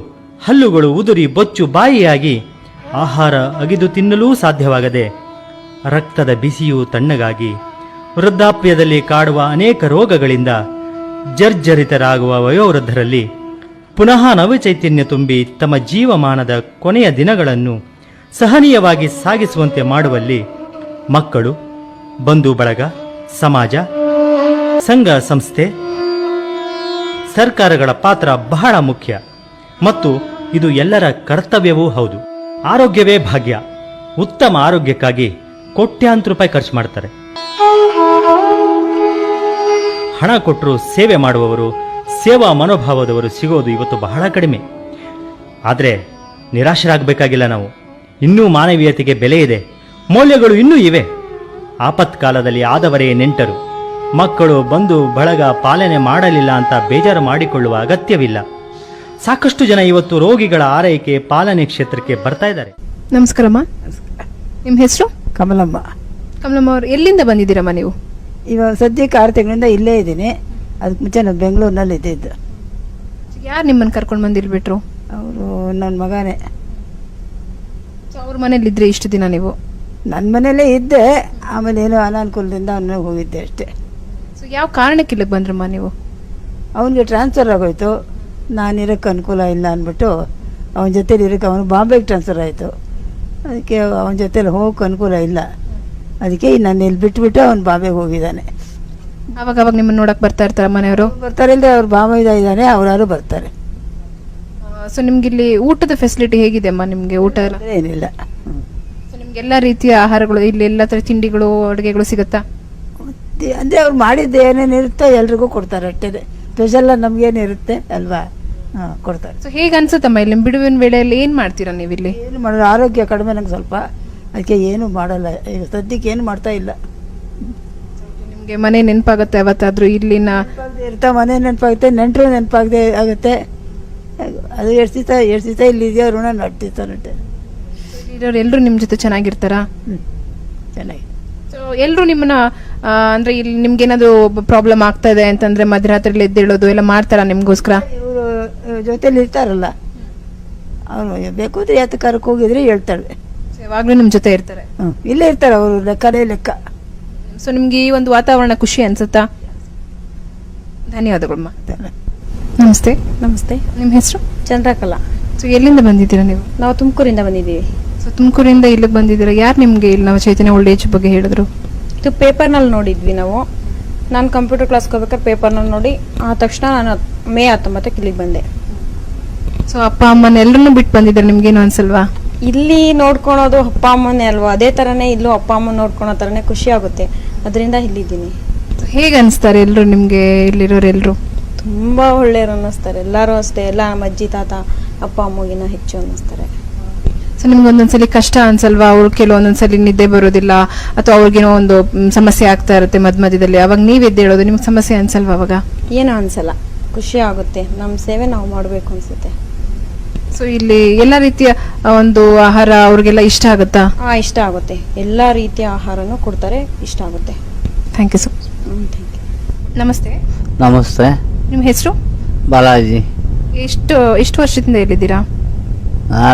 ಹಲ್ಲುಗಳು ಉದುರಿ ಬೊಚ್ಚು ಬಾಯಿಯಾಗಿ, ಆಹಾರ ಅಗಿದು ತಿನ್ನಲೂ ಸಾಧ್ಯವಾಗದೆ, ರಕ್ತದ ಬಿಸಿಯೂ ತಣ್ಣಗಾಗಿ, ವೃದ್ಧಾಪ್ಯದಲ್ಲಿ ಕಾಡುವ ಅನೇಕ ರೋಗಗಳಿಂದ ಜರ್ಜರಿತರಾಗುವ ವಯೋವೃದ್ಧರಲ್ಲಿ ಪುನಃ ನವಚೈತನ್ಯ ತುಂಬಿ ತಮ್ಮ ಜೀವಮಾನದ ಕೊನೆಯ ದಿನಗಳನ್ನು ಸಹನೀಯವಾಗಿ ಸಾಗಿಸುವಂತೆ ಮಾಡುವಲ್ಲಿ ಮಕ್ಕಳು, ಬಂಧು ಬಳಗ, ಸಮಾಜ, ಸಂಘ ಸಂಸ್ಥೆ, ಸರ್ಕಾರಗಳ ಪಾತ್ರ ಬಹಳ ಮುಖ್ಯ ಮತ್ತು ಇದು ಎಲ್ಲರ ಕರ್ತವ್ಯವೂ ಹೌದು. ಆರೋಗ್ಯವೇ ಭಾಗ್ಯ. ಉತ್ತಮ ಆರೋಗ್ಯಕ್ಕಾಗಿ ಕೋಟ್ಯಾಂತರ ರೂಪಾಯಿ ಖರ್ಚು ಮಾಡ್ತಾರೆ. ಹಣ ಕೊಟ್ಟರು ಸೇವೆ ಮಾಡುವವರು, ಸೇವಾ ಮನೋಭಾವದವರು ಸಿಗೋದು ಇವತ್ತು ಬಹಳ ಕಡಿಮೆ. ಆದರೆ ನಿರಾಶರಾಗಬೇಕಾಗಿಲ್ಲ ನಾವು. ಇನ್ನೂ ಮಾನವೀಯತೆಗೆ ಬೆಲೆ ಇದೆ, ಮೌಲ್ಯಗಳು ಇನ್ನೂ ಇವೆ. ಆಪತ್ಕಾಲದಲ್ಲಿ ಆದವರೇ ನೆಂಟರು. ಮಕ್ಕಳು, ಬಂಧು ಬಳಗ ಪಾಲನೆ ಮಾಡಲಿಲ್ಲ ಅಂತ ಬೇಜಾರು ಮಾಡಿಕೊಳ್ಳುವ ಅಗತ್ಯವಿಲ್ಲ. ಸಾಕಷ್ಟು ಜನ ಇವತ್ತು ರೋಗಿಗಳ ಆರೈಕೆ, ಪಾಲನೆ ಕ್ಷೇತ್ರಕ್ಕೆ ಬರ್ತಾ ಇದ್ದಾರೆ. ನಮಸ್ಕಾರಮ್ಮ. ನಿಮ್ಮ ಹೆಸರು? ಕಮಲಮ್ಮ. ಕಮಲಮ್ಮ ಅವ್ರು ಎಲ್ಲಿಂದ ಬಂದಿದ್ದೀರಮ್ಮ ನೀವು? ಇವಾಗ ಸದ್ಯಕ್ಕೆ 6 ತಿಂಗಳಿಂದ ಇಲ್ಲೇ ಇದ್ದೀನಿ. ಅದಕ್ಕೆ ಮುಂಚೆ ನಾನು ಬೆಂಗಳೂರಿನಲ್ಲಿ ಇದ್ದಿದ್ದು. ಯಾರು ನಿಮ್ಮನ್ನು ಕರ್ಕೊಂಡು ಬಂದಿಲ್ಬಿಟ್ರು? ಅವರು ನನ್ನ ಮಗನೇ. ಅವ್ರ ಮನೇಲಿದ್ರಿ ಇಷ್ಟು ದಿನ ನೀವು? ನನ್ನ ಮನೇಲೇ ಇದ್ದೆ, ಆಮೇಲೆ ಏನೋ ಅನಾನುಕೂಲದಿಂದ ಅವನ ಹೋಗಿದ್ದೆ ಅಷ್ಟೇ. ಸೊ ಯಾವ ಕಾರಣಕ್ಕೆ ಇಲ್ಲಿಗೆ ಬಂದ್ರಮ್ಮ ನೀವು? ಅವನಿಗೆ ಟ್ರಾನ್ಸ್ಫರ್ ಆಗೋಯ್ತು. ನಾನಿರೋಕ್ಕೆ ಅನುಕೂಲ ಇಲ್ಲ ಅಂದ್ಬಿಟ್ಟು ಅವನ ಜೊತೇಲಿ ಇರೋಕ್ಕೆ, ಅವನು ಬಾಂಬೆಗೆ ಟ್ರಾನ್ಸ್ಫರ್ ಆಯಿತು. ಅದಕ್ಕೆ ಅವನ ಜೊತೇಲಿ ಹೋಗೋಕ್ಕೆ ಅನುಕೂಲ ಇಲ್ಲ. ಅದಕ್ಕೆ ನಾನು ಇಲ್ಲಿ ಬಿಟ್ಬಿಟ್ಟು ಅವ್ನು ಬಾಂಬೆಗೆ ಹೋಗಿದ್ದಾನೆ. ಅವಾಗ ನಿಮ್ಮನ್ನು ನೋಡಕ್ಕೆ ಬರ್ತಾ ಇರ್ತಾರೆ ಮನೆಯವರು? ಬರ್ತಾರೆ, ಇಲ್ಲದೆ ಅವ್ರು ಬಾಂಬೆ ಇದ್ದಾನೆ, ಅವರಾರು ಬರ್ತಾರೆ. ಸೊ ನಿಮ್ಗೆ ಇಲ್ಲಿ ಊಟದ ಫೆಸಿಲಿಟಿ ಹೇಗಿದೆ ಅಮ್ಮ? ನಿಮಗೆ ಊಟ ಎಲ್ಲ ಏನಿಲ್ಲ. ಸೊ ನಿಮ್ಗೆಲ್ಲ ರೀತಿಯ ಆಹಾರಗಳು ಇಲ್ಲಿ ಎಲ್ಲ ಥರ ತಿಂಡಿಗಳು, ಅಡುಗೆಗಳು ಸಿಗುತ್ತಾ? ಅಂದರೆ ಅವ್ರು ಮಾಡಿದ್ದು ಏನೇನು ಇರುತ್ತೋ ಎಲ್ರಿಗೂ ಕೊಡ್ತಾರೆ ಅಷ್ಟೇ. ಸ್ಪೆಷಲ್ ನಮಗೇನಿರುತ್ತೆ ಅಲ್ವಾ, ಹಾಂ ಕೊಡ್ತಾರೆ. ಸೊ ಹೇಗೆ ಅನ್ಸುತ್ತಮ್ಮ ಇಲ್ಲಿ ಬಿಡುವಿನ ವೇಳೆಯಲ್ಲಿ ಏನು ಮಾಡ್ತೀರಾ ನೀವು ಇಲ್ಲಿ? ಏನು ಮಾಡೋದು, ಆರೋಗ್ಯ ಕಡಿಮೆ ನಂಗೆ ಸ್ವಲ್ಪ, ಅದಕ್ಕೆ ಏನು ಮಾಡಲ್ಲ ಈಗ ಸದ್ಯಕ್ಕೆ, ಏನು ಮಾಡ್ತಾ ಇಲ್ಲ. ನಿಮಗೆ ಮನೆ ನೆನಪಾಗುತ್ತೆ ಯಾವತ್ತಾದ್ರೂ? ಇಲ್ಲಿನ ಇರ್ತಾ ಮನೆ ನೆನಪಾಗುತ್ತೆ, ನೆಂಟರು ನೆನಪಾಗದೆ ಆಗುತ್ತೆ. ಅದು ಎಷ್ಟು ದಿವಸ ಇಲ್ಲಿದೆಯೋ ಋಣ ನಟ್ಟಿರ್ತಾನಟ್ಟೆ. ಇರೋರು ಎಲ್ಲರೂ ನಿಮ್ಮ ಜೊತೆ ಚೆನ್ನಾಗಿರ್ತಾರಾ? ಚೆನ್ನಾಗಿ. ಸೊ ಎಲ್ಲರೂ ನಿಮ್ಮನ್ನ ಅಂದ್ರೆ ಇಲ್ಲಿ ನಿಮ್ಗೆ ಏನಾದ್ರು ಪ್ರಾಬ್ಲಮ್ ಆಗ್ತಾ ಇದೆ ಅಂತಂದ್ರೆ ಮಧ್ಯರಾತ್ರಿಲಿ ಎದ್ದೇಳೋದು ಎಲ್ಲ ಮಾಡ್ತಾರಾ ನಿಮ್ಗೋಸ್ಕರ? ಇವರು ಜೊತೆಲಿ ಇರ್ತಾರಲ್ಲ, ಅವರು ಬೇಕು ಅಂದ್ರೆ ಯಾತ ಕರಕ್ಕೆ ಹೋಗಿದ್ರೆ ಹೇಳ್ತಾಳೆ. ಯಾವಾಗ್ಲೂ ನಿಮ್ ಜೊತೆ ಇರ್ತಾರೆ? ಇಲ್ಲೇ ಇರ್ತಾರೆ ಅವರು, ಲೆಕ್ಕನೇ ಲೆಕ್ಕ. ಸೊ ನಿಮ್ಗೆ ಈ ಒಂದು ವಾತಾವರಣ ಖುಷಿ ಅನ್ಸುತ್ತಾ? ಧನ್ಯವಾದಗಳಮ್ಮ. ನಮಸ್ತೆ. ನಮಸ್ತೆ. ನಿಮ್ಮ ಹೆಸರು? ಚಂದ್ರಕಲಾ. ಸೊ ಎಲ್ಲಿಂದ ಬಂದಿದ್ದೀರಾ ನೀವು? ನಾವು ತುಮಕೂರಿಂದ ಬಂದಿದ್ದೀವಿ. ಸೊ ತುಮಕೂರಿಂದ ಇಲ್ಲಿಗೆ ಬಂದಿದ್ದೀರಾ. ಯಾರು ನಿಮ್ಗೆ ಇಲ್ಲಿ ನಾವು ಚೈತನ್ಯ ಓಲ್ಡ್ ಏಜ್ ಬಗ್ಗೆ ಹೇಳಿದ್ರು? ಇದು ಪೇಪರ್ನಲ್ಲಿ ನೋಡಿದ್ವಿ ನಾವು. ನಾನು ಕಂಪ್ಯೂಟರ್ ಕ್ಲಾಸ್ಗೆ ಹೋಗ್ಬೇಕಾದ್ರೆ ಪೇಪರ್ನಲ್ಲಿ ನೋಡಿ ಆ ತಕ್ಷಣ ನಾನು ಮೇ 19ಕ್ಕೆ ಇಲ್ಲಿಗೆ ಬಂದೆ. ಸೊ ಅಪ್ಪ ಅಮ್ಮನ ಎಲ್ಲರನ್ನೂ ಬಿಟ್ಟು ಬಂದಿದ್ದಾರೆ, ನಿಮ್ಗೇನು ಅನ್ಸಲ್ವಾ? ಇಲ್ಲಿ ನೋಡ್ಕೊಳೋದು ಅಪ್ಪ ಅಮ್ಮನೇ ಅಲ್ವಾ, ಅದೇ ಥರನೇ ಇಲ್ಲೂ ಅಪ್ಪ ಅಮ್ಮ ನೋಡ್ಕೊಳೋ ಥರನೇ ಖುಷಿ ಆಗುತ್ತೆ. ಅದರಿಂದ ಇಲ್ಲಿದ್ದೀನಿ. ಹೇಗೆ ಅನಿಸ್ತಾರೆ ಎಲ್ಲರೂ ನಿಮಗೆ ಇಲ್ಲಿರೋರು? ಎಲ್ಲರೂ ತುಂಬ ಒಳ್ಳೆಯವರು ಅನ್ನಿಸ್ತಾರೆ. ಎಲ್ಲರೂ ಅಷ್ಟೇ, ಎಲ್ಲ ನಮ್ಮ ಅಜ್ಜಿ ತಾತ ಅಪ್ಪ ಅಮ್ಮಗಿನ ಹೆಚ್ಚು ಅನ್ನಿಸ್ತಾರೆ. ಸೊ ನಿಮ್ಗೆ ಒಂದೊಂದ್ಸಲಿ ಕಷ್ಟ ಅನ್ಸಲ್ವಾ? ಅವ್ರು ಕೆಲವೊಂದೊಂದ್ಸಲಿ ನಿದ್ದೆ ಬರೋದಿಲ್ಲ ಅಥವಾ ಅವ್ರಿಗೇನೋ ಒಂದು ಸಮಸ್ಯೆ ಆಗ್ತಾ ಇರುತ್ತೆ ಮಧ್ಯದಲ್ಲಿ, ಅವಾಗ ನೀವ್ ಎದ್ದೇಳೋದು, ನಿಮ್ಗೆ ಸಮಸ್ಯೆ ಅನ್ಸಲ್ವಾ ಅವಾಗ? ಏನೂ ಅನ್ಸಲ್ಲ, ಖುಷಿ ಆಗುತ್ತೆ. ನಮ್ಮ ಸೇವೆ ನಾವು ಮಾಡಬೇಕು ಅನ್ಸುತ್ತೆ. ಸೊ ಇಲ್ಲಿ ಎಲ್ಲ ರೀತಿಯ ಒಂದು ಆಹಾರ ಅವ್ರಿಗೆಲ್ಲ ಇಷ್ಟ ಆಗುತ್ತಾ? ಇಷ್ಟ ಆಗುತ್ತೆ. ಎಲ್ಲ ರೀತಿಯ ಆಹಾರನೂ ಕೊಡ್ತಾರೆ, ಇಷ್ಟ ಆಗುತ್ತೆ. Thank you sir. Thank you. ನಮಸ್ತೆ. ನಮಸ್ತೆ. ನಿಮ್ಮ ಹೆಸರು? ಬಾಲಾಜಿ. ಎಷ್ಟು ವರ್ಷದಿಂದ ಇಲ್ಲಿದ್ದೀರಾ?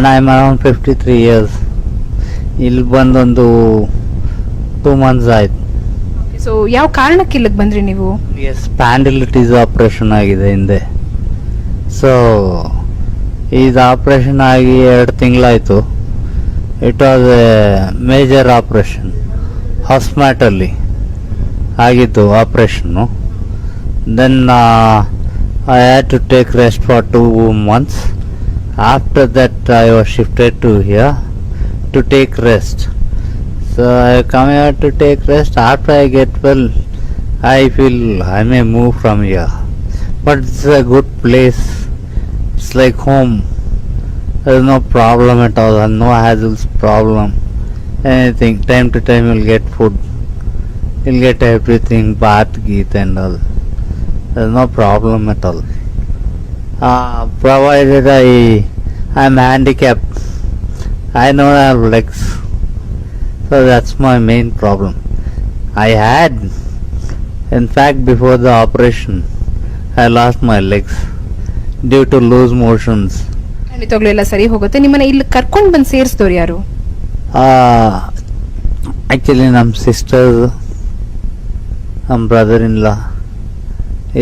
I am around 53 years. ಇಲ್ಲಿ ಬಂದೊಂದು 2 months ಆಯ್ತು. ಸೊ ಯಾವ ಕಾರಣಕ್ಕೆ ಇಲ್ಲಿಗೆ ಬಂದ್ರಿ ನೀವು? ಸ್ಪ್ಯಾಂಡಿಲಿಟೀಸ್ ಆಪರೇಷನ್ ಆಗಿದೆ ಹಿಂದೆ. ಸೊ ಇದು ಆಪರೇಷನ್ ಆಗಿ 2 ತಿಂಗಳಾಯಿತು. It was a major operation. ಹಾಸ್ಪಿಟಲ್ಲಿ ಆಗಿದ್ದು operation. Then I had to take rest for 2 months. After that I was shifted to here to take rest. So I come here to take rest. After I get well, I feel I may move from here. But it's a good place. It's like home. There's no problem at all. No hassles, problem. Anything. Time to time you'll get food. You'll get everything, bath, geet and all. There's no problem at all. Provided I'm handicapped. I don't have legs. So that's my main problem. I had, in fact, before the operation, I lost my legs due to loose motions. ಖಂಡಿತವಾಗ್ಲೂ ಎಲ್ಲ ಸರಿ ಹೋಗುತ್ತೆ. ನಿಮ್ಮನ್ನ ಇಲ್ಲಿ ಕರ್ಕೊಂಡು ಬಂದು ಸೇರಿಸಿದವ್ರು ಯಾರು? Actually, ನಮ್ಮ ಸಿಸ್ಟರ್, ನಮ್ಮ brother in law,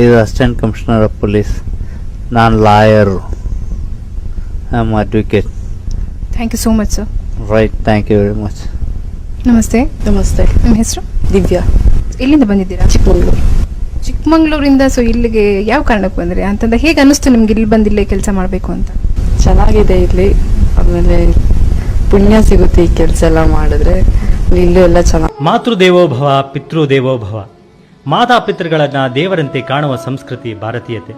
is assistant commissioner of police. ನಾನು lawyer, I am advocate. Thank you so much sir. Right, thank you very much. ನಮಸ್ತೆ. ನಮಸ್ತೆ. ನಿಮ್ಮ ಹೆಸರು? ದಿವ್ಯಾ. ಎಲ್ಲಿಂದ ಬಂದಿದ್ದೀರಾ? ಚಿಕ್ಕಮಂಗ್ಳೂರು. ಚಿಕ್ಕಮಂಗ್ಳೂರಿಂದ. ಸೊ ಇಲ್ಲಿಗೆ ಯಾವ ಕಾರಣಕ್ಕೆ ಬಂದ್ರಿ ಅಂತಂದ್ರೆ ಹೇಗೆ ಅನಿಸ್ತು ನಿಮ್ಗೆ ಇಲ್ಲಿ ಬಂದು ಇಲ್ಲೇ ಕೆಲಸ ಮಾಡಬೇಕು ಅಂತ? ಚೆನ್ನಾಗಿದೆ ಇಲ್ಲಿ, ಆಮೇಲೆ ಪುಣ್ಯ ಸಿಗುತ್ತೆ ಈ ಕೆಲಸ ಎಲ್ಲ ಮಾಡಿದ್ರೆ. ಇಲ್ಲೂ ಎಲ್ಲ ಚೆನ್ನಾಗಿ. ಮಾತೃದೇವೋಭವ ಪಿತೃದೇವೋಭವ. ಮಾತಾಪಿತೃಗಳನ್ನ ದೇವರಂತೆ ಕಾಣುವ ಸಂಸ್ಕೃತಿ ಭಾರತೀಯತೆ.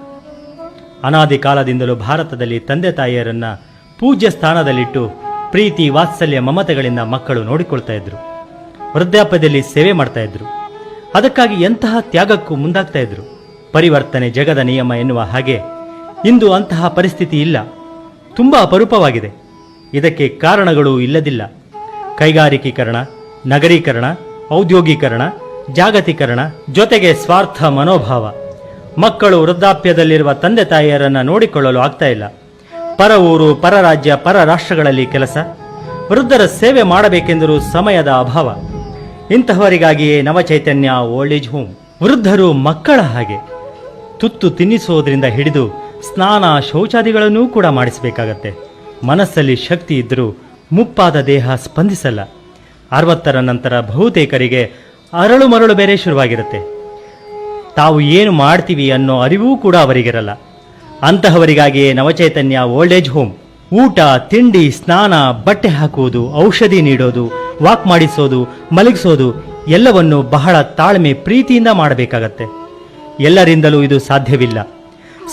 ಅನಾದಿ ಕಾಲದಿಂದಲೂ ಭಾರತದಲ್ಲಿ ತಂದೆ ತಾಯಿಯರನ್ನ ಪೂಜ್ಯ ಸ್ಥಾನದಲ್ಲಿಟ್ಟು ಪ್ರೀತಿ ವಾತ್ಸಲ್ಯ ಮಮತೆಗಳಿಂದ ಮಕ್ಕಳು ನೋಡಿಕೊಳ್ತಾ ಇದ್ರು. ವೃದ್ಧಾಪ್ಯದಲ್ಲಿ ಸೇವೆ ಮಾಡ್ತಾ ಇದ್ರು. ಅದಕ್ಕಾಗಿ ಎಂತಹ ತ್ಯಾಗಕ್ಕೂ ಮುಂದಾಗ್ತಾ ಇದ್ರು. ಪರಿವರ್ತನೆ ಜಗದ ನಿಯಮ ಎನ್ನುವ ಹಾಗೆ ಇಂದು ಅಂತಹ ಪರಿಸ್ಥಿತಿ ಇಲ್ಲ, ತುಂಬಾ ಅಪರೂಪವಾಗಿದೆ. ಇದಕ್ಕೆ ಕಾರಣಗಳು ಇಲ್ಲದಿಲ್ಲ. ಕೈಗಾರಿಕೀಕರಣ, ನಗರೀಕರಣ, ಔದ್ಯೋಗೀಕರಣ, ಜಾಗತೀಕರಣ, ಜೊತೆಗೆ ಸ್ವಾರ್ಥ ಮನೋಭಾವ. ಮಕ್ಕಳು ವೃದ್ಧಾಪ್ಯದಲ್ಲಿರುವ ತಂದೆ ತಾಯಿಯರನ್ನ ನೋಡಿಕೊಳ್ಳಲು ಆಗ್ತಾ ಇಲ್ಲ. ಪರ ಊರು, ಪರ ರಾಜ್ಯ, ಪರ ರಾಷ್ಟ್ರಗಳಲ್ಲಿ ಕೆಲಸ. ವೃದ್ಧರ ಸೇವೆ ಮಾಡಬೇಕೆಂದರೂ ಸಮಯದ ಅಭಾವ. ಇಂತಹವರಿಗಾಗಿಯೇ ನವಚೈತನ್ಯ ಓಲ್ಡ್ ಏಜ್ ಹೋಮ್. ವೃದ್ಧರು ಮಕ್ಕಳ ಹಾಗೆ. ತುತ್ತು ತಿನ್ನಿಸುವುದರಿಂದ ಹಿಡಿದು ಸ್ನಾನ ಶೌಚಾದಿಗಳನ್ನೂ ಕೂಡ ಮಾಡಿಸಬೇಕಾಗತ್ತೆ. ಮನಸ್ಸಲ್ಲಿ ಶಕ್ತಿ ಇದ್ದರೂ ಮುಪ್ಪಾದ ದೇಹ ಸ್ಪಂದಿಸಲ್ಲ. 60ರ ನಂತರ ಬಹುತೇಕರಿಗೆ ಅರಳು ಮರಳು ಬೇರೆ ಶುರುವಾಗಿರುತ್ತೆ. ತಾವು ಏನು ಮಾಡ್ತೀವಿ ಅನ್ನೋ ಅರಿವೂ ಕೂಡ ಅವರಿಗಿರಲ್ಲ. ಅಂತಹವರಿಗಾಗಿಯೇ ನವಚೈತನ್ಯ ಓಲ್ಡ್ ಏಜ್ ಹೋಮ್. ಊಟ, ತಿಂಡಿ, ಸ್ನಾನ, ಬಟ್ಟೆ ಹಾಕುವುದು, ಔಷಧಿ ನೀಡೋದು, ವಾಕ್ ಮಾಡಿಸೋದು, ಮಲಗಿಸೋದು ಎಲ್ಲವನ್ನು ಬಹಳ ತಾಳ್ಮೆ ಪ್ರೀತಿಯಿಂದ ಮಾಡಬೇಕಾಗತ್ತೆ. ಎಲ್ಲರಿಂದಲೂ ಇದು ಸಾಧ್ಯವಿಲ್ಲ.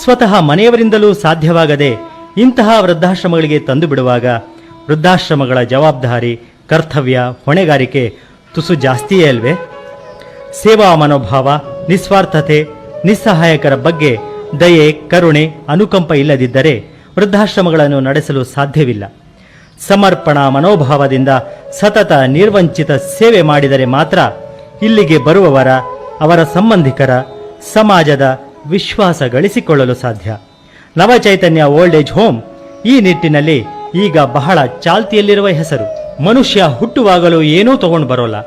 ಸ್ವತಃ ಮನೆಯವರಿಂದಲೂ ಸಾಧ್ಯವಾಗದೆ ಇಂತಹ ವೃದ್ಧಾಶ್ರಮಗಳಿಗೆ ತಂದು ಬಿಡುವಾಗ ವೃದ್ಧಾಶ್ರಮಗಳ ಜವಾಬ್ದಾರಿ, ಕರ್ತವ್ಯ, ಹೊಣೆಗಾರಿಕೆ ತುಸು ಜಾಸ್ತಿಯೇ ಅಲ್ವೇ? ಸೇವಾ ಮನೋಭಾವ, ನಿಸ್ವಾರ್ಥತೆ, ನಿಸ್ಸಹಾಯಕರ ಬಗ್ಗೆ ದಯೆ, ಕರುಣೆ, ಅನುಕಂಪ ಇಲ್ಲದಿದ್ದರೆ ವೃದ್ಧಾಶ್ರಮಗಳನ್ನು ನಡೆಸಲು ಸಾಧ್ಯವಿಲ್ಲ. ಸಮರ್ಪಣಾ ಮನೋಭಾವದಿಂದ ಸತತ ನಿರ್ವಂಚಿತ ಸೇವೆ ಮಾಡಿದರೆ ಮಾತ್ರ ಇಲ್ಲಿಗೆ ಬರುವವರ, ಅವರ ಸಂಬಂಧಿಕರ, ಸಮಾಜದ ವಿಶ್ವಾಸ ಗಳಿಸಿಕೊಳ್ಳಲು ಸಾಧ್ಯ. ನವಚೈತನ್ಯ ಓಲ್ಡ್ ಏಜ್ ಹೋಮ್ ಈ ನಿಟ್ಟಿನಲ್ಲಿ ಈಗ ಬಹಳ ಚಾಲ್ತಿಯಲ್ಲಿರುವ ಹೆಸರು. ಮನುಷ್ಯ ಹುಟ್ಟುವಾಗಲೂ ಏನೂ ತಗೊಂಡು ಬರೋಲ್ಲ.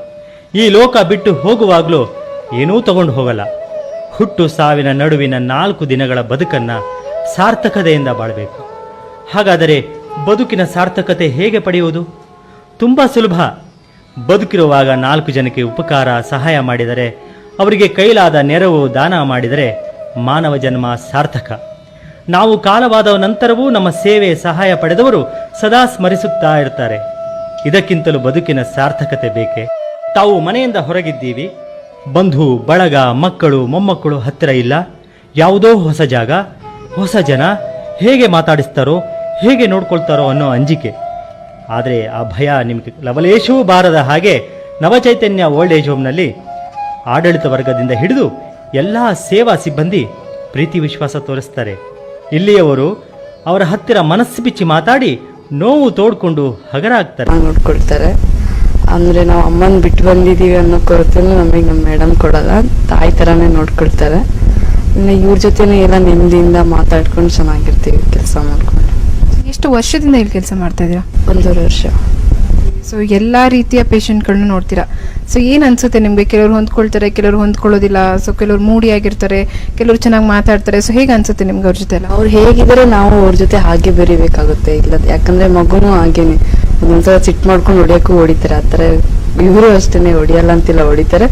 ಈ ಲೋಕ ಬಿಟ್ಟು ಹೋಗುವಾಗಲೂ ಏನೂ ತಗೊಂಡು ಹೋಗಲ್ಲ. ಹುಟ್ಟು ಸಾವಿನ ನಡುವಿನ 4 ದಿನಗಳ ಬದುಕನ್ನ ಸಾರ್ಥಕತೆಯಿಂದ ಬಾಳಬೇಕು. ಹಾಗಾದರೆ ಬದುಕಿನ ಸಾರ್ಥಕತೆ ಹೇಗೆ ಪಡೆಯುವುದು? ತುಂಬ ಸುಲಭ. ಬದುಕಿರುವಾಗ 4 ಜನಕ್ಕೆ ಉಪಕಾರ, ಸಹಾಯ ಮಾಡಿದರೆ, ಅವರಿಗೆ ಕೈಲಾದ ನೆರವು, ದಾನ ಮಾಡಿದರೆ ಮಾನವ ಜನ್ಮ ಸಾರ್ಥಕ. ನಾವು ಕಾಲವಾದ ನಂತರವೂ ನಮ್ಮ ಸೇವೆ, ಸಹಾಯ ಪಡೆದವರು ಸದಾ ಸ್ಮರಿಸುತ್ತಾ ಇರ್ತಾರೆ. ಇದಕ್ಕಿಂತಲೂ ಬದುಕಿನ ಸಾರ್ಥಕತೆ ಬೇಕೆ? ತಾವು ಮನೆಯಿಂದ ಹೊರಗಿದ್ದೀವಿ, ಬಂಧು ಬಳಗ, ಮಕ್ಕಳು ಮೊಮ್ಮಕ್ಕಳು ಹತ್ತಿರ ಇಲ್ಲ, ಯಾವುದೋ ಹೊಸ ಜಾಗ, ಹೊಸ ಜನ, ಹೇಗೆ ಮಾತಾಡಿಸ್ತಾರೋ, ಹೇಗೆ ನೋಡ್ಕೊಳ್ತಾರೋ ಅನ್ನೋ ಅಂಜಿಕೆ. ಆದರೆ ಆ ಭಯ ನಿಮಗೆ ಲವಲೇಶವೂ ಬಾರದ ಹಾಗೆ ನವಚೈತನ್ಯ ಓಲ್ಡ್ ಏಜ್ ಹೋಮ್ನಲ್ಲಿ ಆಡಳಿತ ವರ್ಗದಿಂದ ಹಿಡಿದು ಎಲ್ಲ ಸೇವಾ ಸಿಬ್ಬಂದಿ ಪ್ರೀತಿ ವಿಶ್ವಾಸ ತೋರಿಸ್ತಾರೆ. ಇಲ್ಲಿಯವರು ಅವರ ಹತ್ತಿರ ಮನಸ್ಸು ಬಿಚ್ಚಿ ಮಾತಾಡಿ ನೋವು ತೋಡ್ಕೊಂಡು ಹಗರ ಆಗ್ತಾರೆ, ನೋಡ್ಕೊಳ್ತಾರೆ. ಅಂದ್ರೆ ನಾವು ಅಮ್ಮನ ಬಿಟ್ಟು ಬಂದಿದೀವಿ ಅನ್ನೋ ಕೊರತೆನೂ ನಮಗೆ ನಮ್ಮ ಮೇಡಮ್ ಕೊಡಲ್ಲ, ತಾಯಿ ತರಾನೇ ನೋಡ್ಕೊಳ್ತಾರೆ. ಇನ್ನು ಇವ್ರ ಜೊತೆನೂ ಎಲ್ಲ ನೆಮ್ಮದಿಯಿಂದ ಮಾತಾಡ್ಕೊಂಡು ಚೆನ್ನಾಗಿರ್ತೀವಿ ಕೆಲಸ ಮಾಡ್ಕೊಂಡು. ಎಷ್ಟು ವರ್ಷದಿಂದ ಇಲ್ಲಿ ಕೆಲಸ ಮಾಡ್ತಾ ಇದ್ದೀರಾ? 1.5 ವರ್ಷ. ಸೊ ಎಲ್ಲಾ ರೀತಿಯ ಪೇಷಂಟ್ಗಳನ್ನ ನೋಡ್ತೀರಾ. ಸೊ ಏನ್ ಅನ್ಸುತ್ತೆ ನಿಮ್ಗೆ? ಕೆಲವರು ಹೊಂದ್ಕೊಳ್ತಾರೆ, ಕೆಲವರು ಹೊಂದ್ಕೊಳ್ಳೋದಿಲ್ಲ. ಸೊ ಕೆಲವರು ಮೂಡಿ ಆಗಿರ್ತಾರೆ, ಕೆಲವರು ಚೆನ್ನಾಗಿ ಮಾತಾಡ್ತಾರೆ. ಸೊ ಹೇಗೆ ಅನ್ಸುತ್ತೆ ನಿಮ್ಗೆ ಅವ್ರ ಜೊತೆ ಎಲ್ಲ? ಅವ್ರು ಹೇಗಿದ್ರೆ ನಾವು ಅವ್ರ ಜೊತೆ ಹಾಗೆ ಬೆರಿಬೇಕಾಗುತ್ತೆ. ಇಲ್ಲ ಯಾಕಂದ್ರೆ ಮಗುನು ಹಾಗೇನೆ ಒಂದ್ಸಲ ಸಿಟ್ಟು ಮಾಡ್ಕೊಂಡು ಹೊಡಿಯಕ್ಕೂ ಹೊಡಿತಾರೆ. ಆತರ ಇವರು ಅಷ್ಟೇನೆ, ಹೊಡಿಯಲ್ಲ ಅಂತಿಲ್ಲ, ಹೊಡಿತಾರೆ.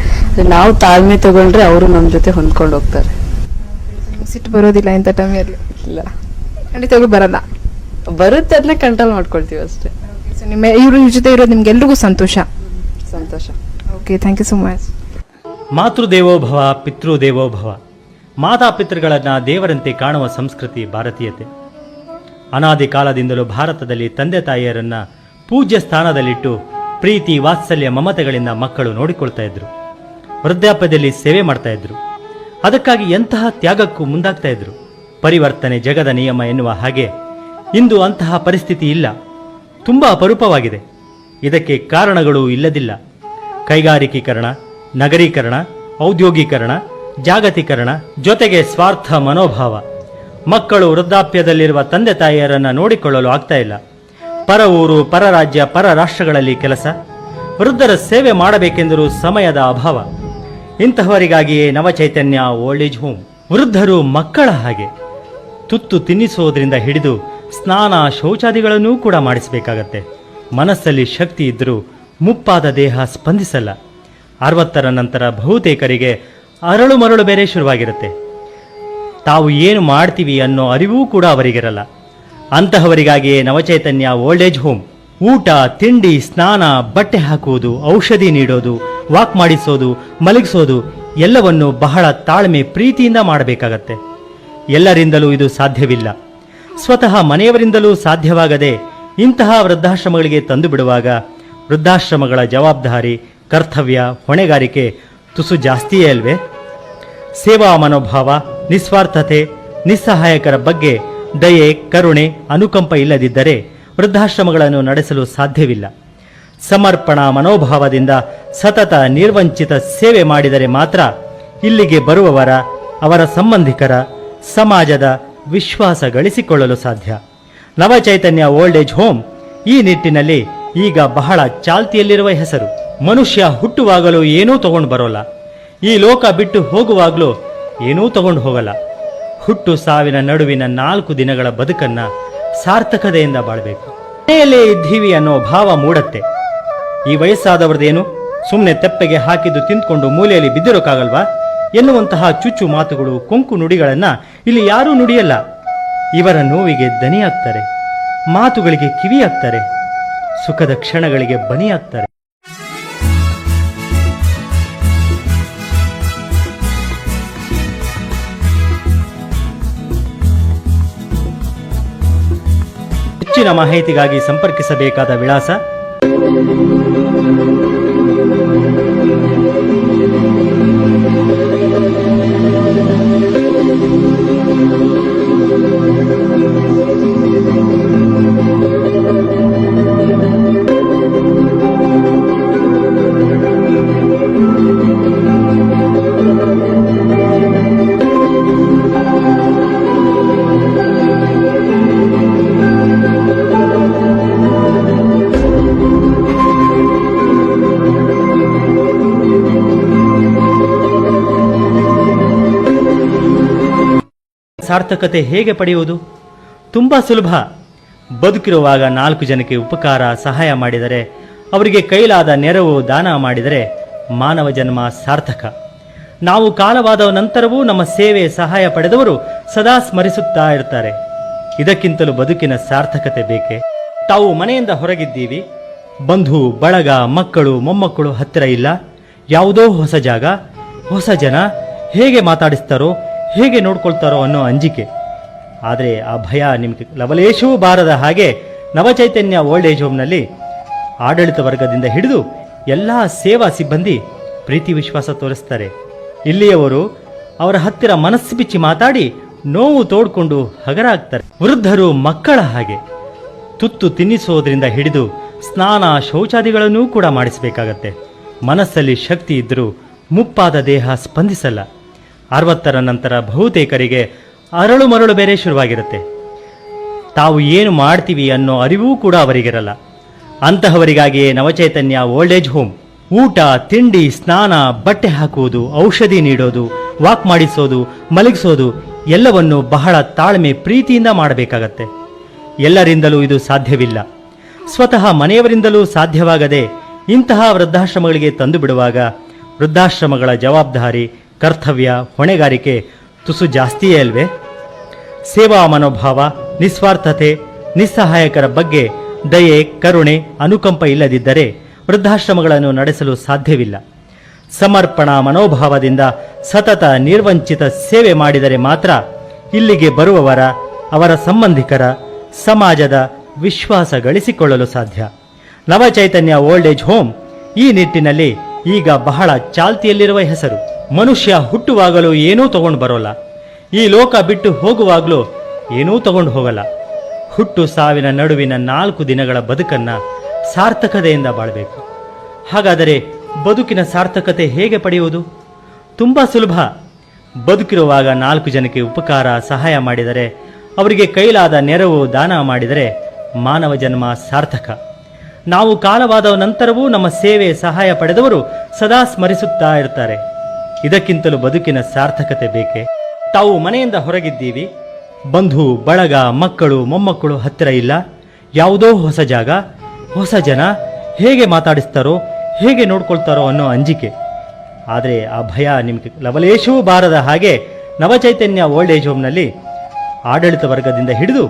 ನಾವು ತಾಳ್ಮೆ ತಗೊಂಡ್ರೆ ಅವರು ನಮ್ಮ ಜೊತೆ ಹೊಂದ್ಕೊಂಡು ಹೋಗ್ತಾರೆ. ಸಿಟ್ಟು ಬರೋದಿಲ್ಲ ಇಂಥ ಟೈಮಲ್ಲಿ? ಇಲ್ಲ, ಖಂಡಿತವಾಗ್ಲೂ ಬರಲ್ಲ. ಬರುತ್ತೆ, ಅದನ್ನ ಕಂಟ್ರೋಲ್ ಮಾಡ್ಕೊಳ್ತೀವಿ ಅಷ್ಟೇ. ಸೊ ನಿಮ್ಮ ಇವ್ರ ಜೊತೆ ಇರೋದು ನಿಮ್ಗೆ ಎಲ್ರಿಗೂ ಸಂತೋಷ? ಸಂತೋಷ. Okay, thank you so much. ಮಾತೃದೇವೋಭವ ಪಿತೃದೇವೋಭವ. ಮಾತಾಪಿತೃಗಳನ್ನು ದೇವರಂತೆ ಕಾಣುವ ಸಂಸ್ಕೃತಿ ಭಾರತೀಯತೆ. ಅನಾದಿ ಕಾಲದಿಂದಲೂ ಭಾರತದಲ್ಲಿ ತಂದೆ ತಾಯಿಯರನ್ನ ಪೂಜ್ಯ ಸ್ಥಾನದಲ್ಲಿಟ್ಟು ಪ್ರೀತಿ ವಾತ್ಸಲ್ಯ ಮಮತೆಗಳಿಂದ ಮಕ್ಕಳು ನೋಡಿಕೊಳ್ತಾ ಇದ್ರು. ವೃದ್ಧಾಪ್ಯದಲ್ಲಿ ಸೇವೆ ಮಾಡ್ತಾ ಇದ್ರು. ಅದಕ್ಕಾಗಿ ಎಂತಹ ತ್ಯಾಗಕ್ಕೂ ಮುಂದಾಗ್ತಾ ಇದ್ರು. ಪರಿವರ್ತನೆ ಜಗದ ನಿಯಮ ಎನ್ನುವ ಹಾಗೆ ಇಂದು ಅಂತಹ ಪರಿಸ್ಥಿತಿ ಇಲ್ಲ, ತುಂಬಾ ಅಪರೂಪವಾಗಿದೆ. ಇದಕ್ಕೆ ಕಾರಣಗಳು ಇಲ್ಲದಿಲ್ಲ. ಕೈಗಾರಿಕೀಕರಣ, ನಗರೀಕರಣ, ಔದ್ಯೋಗೀಕರಣ, ಜಾಗತೀಕರಣ, ಜೊತೆಗೆ ಸ್ವಾರ್ಥ ಮನೋಭಾವ. ಮಕ್ಕಳು ವೃದ್ಧಾಪ್ಯದಲ್ಲಿರುವ ತಂದೆ ತಾಯಿಯರನ್ನು ನೋಡಿಕೊಳ್ಳಲು ಆಗ್ತಾ ಇಲ್ಲ. ಪರ ಊರು, ಪರ ರಾಜ್ಯ, ಪರ ರಾಷ್ಟ್ರಗಳಲ್ಲಿ ಕೆಲಸ. ವೃದ್ಧರ ಸೇವೆ ಮಾಡಬೇಕೆಂದರೂ ಸಮಯದ ಅಭಾವ. ಇಂತಹವರಿಗಾಗಿಯೇ ನವಚೈತನ್ಯ ಓಲ್ಡ್ ಏಜ್ ಹೋಮ್. ವೃದ್ಧರು ಮಕ್ಕಳ ಹಾಗೆ. ತುತ್ತು ತಿನ್ನಿಸುವುದರಿಂದ ಹಿಡಿದು ಸ್ನಾನ ಶೌಚಾದಿಗಳನ್ನೂ ಕೂಡ ಮಾಡಿಸಬೇಕಾಗತ್ತೆ. ಮನಸ್ಸಲ್ಲಿ ಶಕ್ತಿ ಇದ್ದರೂ ಮುಪ್ಪಾದ ದೇಹ ಸ್ಪಂದಿಸಲ್ಲ. 60ರ ನಂತರ ಬಹುತೇಕರಿಗೆ ಅರಳು ಮರಳು ಬೇರೆ ಶುರುವಾಗಿರುತ್ತೆ. ತಾವು ಏನು ಮಾಡ್ತೀವಿ ಅನ್ನೋ ಅರಿವೂ ಕೂಡ ಅವರಿಗಿರಲ್ಲ. ಅಂತಹವರಿಗಾಗಿಯೇ ನವಚೈತನ್ಯ ಓಲ್ಡ್ ಏಜ್ ಹೋಮ್. ಊಟ, ತಿಂಡಿ, ಸ್ನಾನ, ಬಟ್ಟೆ ಹಾಕುವುದು, ಔಷಧಿ ನೀಡೋದು, ವಾಕ್ ಮಾಡಿಸೋದು, ಮಲಗಿಸೋದು ಎಲ್ಲವನ್ನು ಬಹಳ ತಾಳ್ಮೆ ಪ್ರೀತಿಯಿಂದ ಮಾಡಬೇಕಾಗತ್ತೆ. ಎಲ್ಲರಿಂದಲೂ ಇದು ಸಾಧ್ಯವಿಲ್ಲ. ಸ್ವತಃ ಮನೆಯವರಿಂದಲೂ ಸಾಧ್ಯವಾಗದೆ ಇಂತಹ ವೃದ್ಧಾಶ್ರಮಗಳಿಗೆ ತಂದು ಬಿಡುವಾಗ ವೃದ್ಧಾಶ್ರಮಗಳ ಜವಾಬ್ದಾರಿ, ಕರ್ತವ್ಯ, ಹೊಣೆಗಾರಿಕೆ ತುಸು ಜಾಸ್ತಿಯೇ ಅಲ್ವೇ? ಸೇವಾ ಮನೋಭಾವ, ನಿಸ್ವಾರ್ಥತೆ, ನಿಸ್ಸಹಾಯಕರ ಬಗ್ಗೆ ದಯೆ, ಕರುಣೆ, ಅನುಕಂಪ ಇಲ್ಲದಿದ್ದರೆ ವೃದ್ಧಾಶ್ರಮಗಳನ್ನು ನಡೆಸಲು ಸಾಧ್ಯವಿಲ್ಲ. ಸಮರ್ಪಣಾ ಮನೋಭಾವದಿಂದ ಸತತ ನಿರ್ವಂಚಿತ ಸೇವೆ ಮಾಡಿದರೆ ಮಾತ್ರ ಇಲ್ಲಿಗೆ ಬರುವವರ, ಅವರ ಸಂಬಂಧಿಕರ, ಸಮಾಜದ ವಿಶ್ವಾಸ ಗಳಿಸಿಕೊಳ್ಳಲು ಸಾಧ್ಯ. ನವಚೈತನ್ಯ ಓಲ್ಡ್ ಏಜ್ ಹೋಮ್ ಈ ನಿಟ್ಟಿನಲ್ಲಿ ಈಗ ಬಹಳ ಚಾಲ್ತಿಯಲ್ಲಿರುವ ಹೆಸರು. ಮನುಷ್ಯ ಹುಟ್ಟುವಾಗಲೂ ಏನೂ ತಗೊಂಡು ಬರೋಲ್ಲ. ಈ ಲೋಕ ಬಿಟ್ಟು ಹೋಗುವಾಗಲೂ ಏನೂ ತಗೊಂಡು ಹೋಗಲ್ಲ. ಹುಟ್ಟು ಸಾವಿನ ನಡುವಿನ 4 ದಿನಗಳ ಬದುಕನ್ನ ಸಾರ್ಥಕತೆಯಿಂದ ಬಾಳಬೇಕು. ಮನೆಯಲ್ಲೇ ಇದ್ದೀವಿ ಅನ್ನೋ ಭಾವ ಮೂಡತ್ತೆ. ಈ ವಯಸ್ಸಾದವರದೇನು, ಸುಮ್ಮನೆ ತೆಪ್ಪೆಗೆ ಹಾಕಿದ್ದು ತಿಂದ್ಕೊಂಡು ಮೂಲೆಯಲ್ಲಿ ಬಿದ್ದಿರೋಕ್ಕಾಗಲ್ವಾ ಎನ್ನುವಂತಹ ಚುಚ್ಚು ಮಾತುಗಳು, ಕೊಂಕು ನುಡಿಗಳನ್ನ ಇಲ್ಲಿ ಯಾರೂ ನುಡಿಯಲ್ಲ. ಇವರ ನೋವಿಗೆ ದನಿಯಾಗ್ತಾರೆ, ಮಾತುಗಳಿಗೆ ಕಿವಿಯಾಗ್ತಾರೆ, ಸುಖದ ಕ್ಷಣಗಳಿಗೆ ಬನಿಯಾಗ್ತಾರೆ. ಹೆಚ್ಚಿನ ಮಾಹಿತಿಗಾಗಿ ಸಂಪರ್ಕಿಸಬೇಕಾದ ವಿಳಾಸ ಸಾರ್ಥಕತೆ ಹೇಗೆ ಪಡೆಯುವುದು? ತುಂಬಾ ಸುಲಭ. ಬದುಕಿರುವಾಗ 4 ಜನಕ್ಕೆ ಉಪಕಾರ, ಸಹಾಯ ಮಾಡಿದರೆ, ಅವರಿಗೆ ಕೈಲಾದ ನೆರವು, ದಾನ ಮಾಡಿದರೆ ಮಾನವ ಜನ್ಮ ಸಾರ್ಥಕ. ನಾವು ಕಾಲವಾದ ನಂತರವೂ ನಮ್ಮ ಸೇವೆ, ಸಹಾಯ ಪಡೆದವರು ಸದಾ ಸ್ಮರಿಸುತ್ತಾ ಇರ್ತಾರೆ. ಇದಕ್ಕಿಂತಲೂ ಬದುಕಿನ ಸಾರ್ಥಕತೆ ಬೇಕೆ? ತಾವು ಮನೆಯಿಂದ ಹೊರಗಿದ್ದೀವಿ, ಬಂಧು ಬಳಗ, ಮಕ್ಕಳು ಮೊಮ್ಮಕ್ಕಳು ಹತ್ತಿರ ಇಲ್ಲ, ಯಾವುದೋ ಹೊಸ ಜಾಗ, ಹೊಸ ಜನ, ಹೇಗೆ ಮಾತಾಡಿಸ್ತಾರೋ, ಹೇಗೆ ನೋಡ್ಕೊಳ್ತಾರೋ ಅನ್ನೋ ಅಂಜಿಕೆ. ಆದರೆ ಆ ಭಯ ನಿಮಗೆ ಲವಲೇಶವೂ ಬಾರದ ಹಾಗೆ ನವಚೈತನ್ಯ ಓಲ್ಡ್ ಏಜ್ ಹೋಮ್ನಲ್ಲಿ ಆಡಳಿತ ವರ್ಗದಿಂದ ಹಿಡಿದು ಎಲ್ಲ ಸೇವಾ ಸಿಬ್ಬಂದಿ ಪ್ರೀತಿ ವಿಶ್ವಾಸ ತೋರಿಸ್ತಾರೆ. ಇಲ್ಲಿಯವರು ಅವರ ಹತ್ತಿರ ಮನಸ್ಸು ಬಿಚ್ಚಿ ಮಾತಾಡಿ ನೋವು ತೋಡ್ಕೊಂಡು ಹಗರ ಆಗ್ತಾರೆ. ವೃದ್ಧರು ಮಕ್ಕಳ ಹಾಗೆ. ತುತ್ತು ತಿನ್ನಿಸೋದ್ರಿಂದ ಹಿಡಿದು ಸ್ನಾನ ಶೌಚಾದಿಗಳನ್ನೂ ಕೂಡ ಮಾಡಿಸಬೇಕಾಗತ್ತೆ. ಮನಸ್ಸಲ್ಲಿ ಶಕ್ತಿ ಇದ್ದರೂ ಮುಪ್ಪಾದ ದೇಹ ಸ್ಪಂದಿಸಲ್ಲ. 60ರ ನಂತರ ಬಹುತೇಕರಿಗೆ ಅರಳು ಮರಳು ಬೇರೆ ಶುರುವಾಗಿರುತ್ತೆ. ತಾವು ಏನು ಮಾಡ್ತೀವಿ ಅನ್ನೋ ಅರಿವೂ ಕೂಡ ಅವರಿಗಿರಲ್ಲ. ಅಂತಹವರಿಗಾಗಿಯೇ ನವಚೈತನ್ಯ ಓಲ್ಡ್ ಏಜ್ ಹೋಮ್. ಊಟ, ತಿಂಡಿ, ಸ್ನಾನ, ಬಟ್ಟೆ ಹಾಕುವುದು, ಔಷಧಿ ನೀಡೋದು, ವಾಕ್ ಮಾಡಿಸೋದು, ಮಲಗಿಸೋದು ಎಲ್ಲವನ್ನು ಬಹಳ ತಾಳ್ಮೆ ಪ್ರೀತಿಯಿಂದ ಮಾಡಬೇಕಾಗತ್ತೆ. ಎಲ್ಲರಿಂದಲೂ ಇದು ಸಾಧ್ಯವಿಲ್ಲ. ಸ್ವತಃ ಮನೆಯವರಿಂದಲೂ ಸಾಧ್ಯವಾಗದೆ ಇಂತಹ ವೃದ್ಧಾಶ್ರಮಗಳಿಗೆ ತಂದು ಬಿಡುವಾಗ ವೃದ್ಧಾಶ್ರಮಗಳ ಜವಾಬ್ದಾರಿ, ಕರ್ತವ್ಯ, ಹೊಣೆಗಾರಿಕೆ ತುಸು ಜಾಸ್ತಿಯೇ ಅಲ್ವೇ? ಸೇವಾ ಮನೋಭಾವ, ನಿಸ್ವಾರ್ಥತೆ, ನಿಸ್ಸಹಾಯಕರ ಬಗ್ಗೆ ದಯೆ, ಕರುಣೆ, ಅನುಕಂಪ ಇಲ್ಲದಿದ್ದರೆ ವೃದ್ಧಾಶ್ರಮಗಳನ್ನು ನಡೆಸಲು ಸಾಧ್ಯವಿಲ್ಲ. ಸಮರ್ಪಣಾ ಮನೋಭಾವದಿಂದ ಸತತ ನಿರ್ವಂಚಿತ ಸೇವೆ ಮಾಡಿದರೆ ಮಾತ್ರ ಇಲ್ಲಿಗೆ ಬರುವವರ, ಅವರ ಸಂಬಂಧಿಕರ, ಸಮಾಜದ ವಿಶ್ವಾಸ ಗಳಿಸಿಕೊಳ್ಳಲು ಸಾಧ್ಯ. ನವಚೈತನ್ಯ ಓಲ್ಡ್ ಏಜ್ ಹೋಮ್ ಈ ನಿಟ್ಟಿನಲ್ಲಿ ಈಗ ಬಹಳ ಚಾಲ್ತಿಯಲ್ಲಿರುವ ಹೆಸರು. ಮನುಷ್ಯ ಹುಟ್ಟುವಾಗಲೂ ಏನೂ ತಗೊಂಡು ಬರೋಲ್ಲ, ಈ ಲೋಕ ಬಿಟ್ಟು ಹೋಗುವಾಗಲೂ ಏನೂ ತಗೊಂಡು ಹೋಗಲ್ಲ. ಹುಟ್ಟು ಸಾವಿನ ನಡುವಿನ 4 ದಿನಗಳ ಬದುಕನ್ನ ಸಾರ್ಥಕತೆಯಿಂದ ಬಾಳಬೇಕು. ಹಾಗಾದರೆ ಬದುಕಿನ ಸಾರ್ಥಕತೆ ಹೇಗೆ ಪಡೆಯುವುದು? ತುಂಬ ಸುಲಭ. ಬದುಕಿರುವಾಗ 4 ಜನಕ್ಕೆ ಉಪಕಾರ ಸಹಾಯ ಮಾಡಿದರೆ, ಅವರಿಗೆ ಕೈಲಾದ ನೆರವು ದಾನ ಮಾಡಿದರೆ ಮಾನವ ಜನ್ಮ ಸಾರ್ಥಕ. ನಾವು ಕಾಲವಾದ ನಂತರವೂ ನಮ್ಮ ಸೇವೆ ಸಹಾಯ ಪಡೆದವರು ಸದಾ ಸ್ಮರಿಸುತ್ತಾ ಇರ್ತಾರೆ. ಇದಕ್ಕಿಂತಲೂ ಬದುಕಿನ ಸಾರ್ಥಕತೆ ಬೇಕೆ? ತಾವು ಮನೆಯಿಂದ ಹೊರಗಿದ್ದೀವಿ, ಬಂಧು ಬಳಗ, ಮಕ್ಕಳು ಮೊಮ್ಮಕ್ಕಳು ಹತ್ತಿರ ಇಲ್ಲ, ಯಾವುದೋ ಹೊಸ ಜಾಗ, ಹೊಸ ಜನ, ಹೇಗೆ ಮಾತಾಡಿಸ್ತಾರೋ, ಹೇಗೆ ನೋಡ್ಕೊಳ್ತಾರೋ ಅನ್ನೋ ಅಂಜಿಕೆ. ಆದರೆ ಆ ಭಯ ನಿಮಗೆ ಲವಲೇಶವೂ ಬಾರದ ಹಾಗೆ ನವಚೈತನ್ಯ ಓಲ್ಡ್ ಏಜ್ ಹೋಮ್ನಲ್ಲಿ ಆಡಳಿತ ವರ್ಗದಿಂದ ಹಿಡಿದು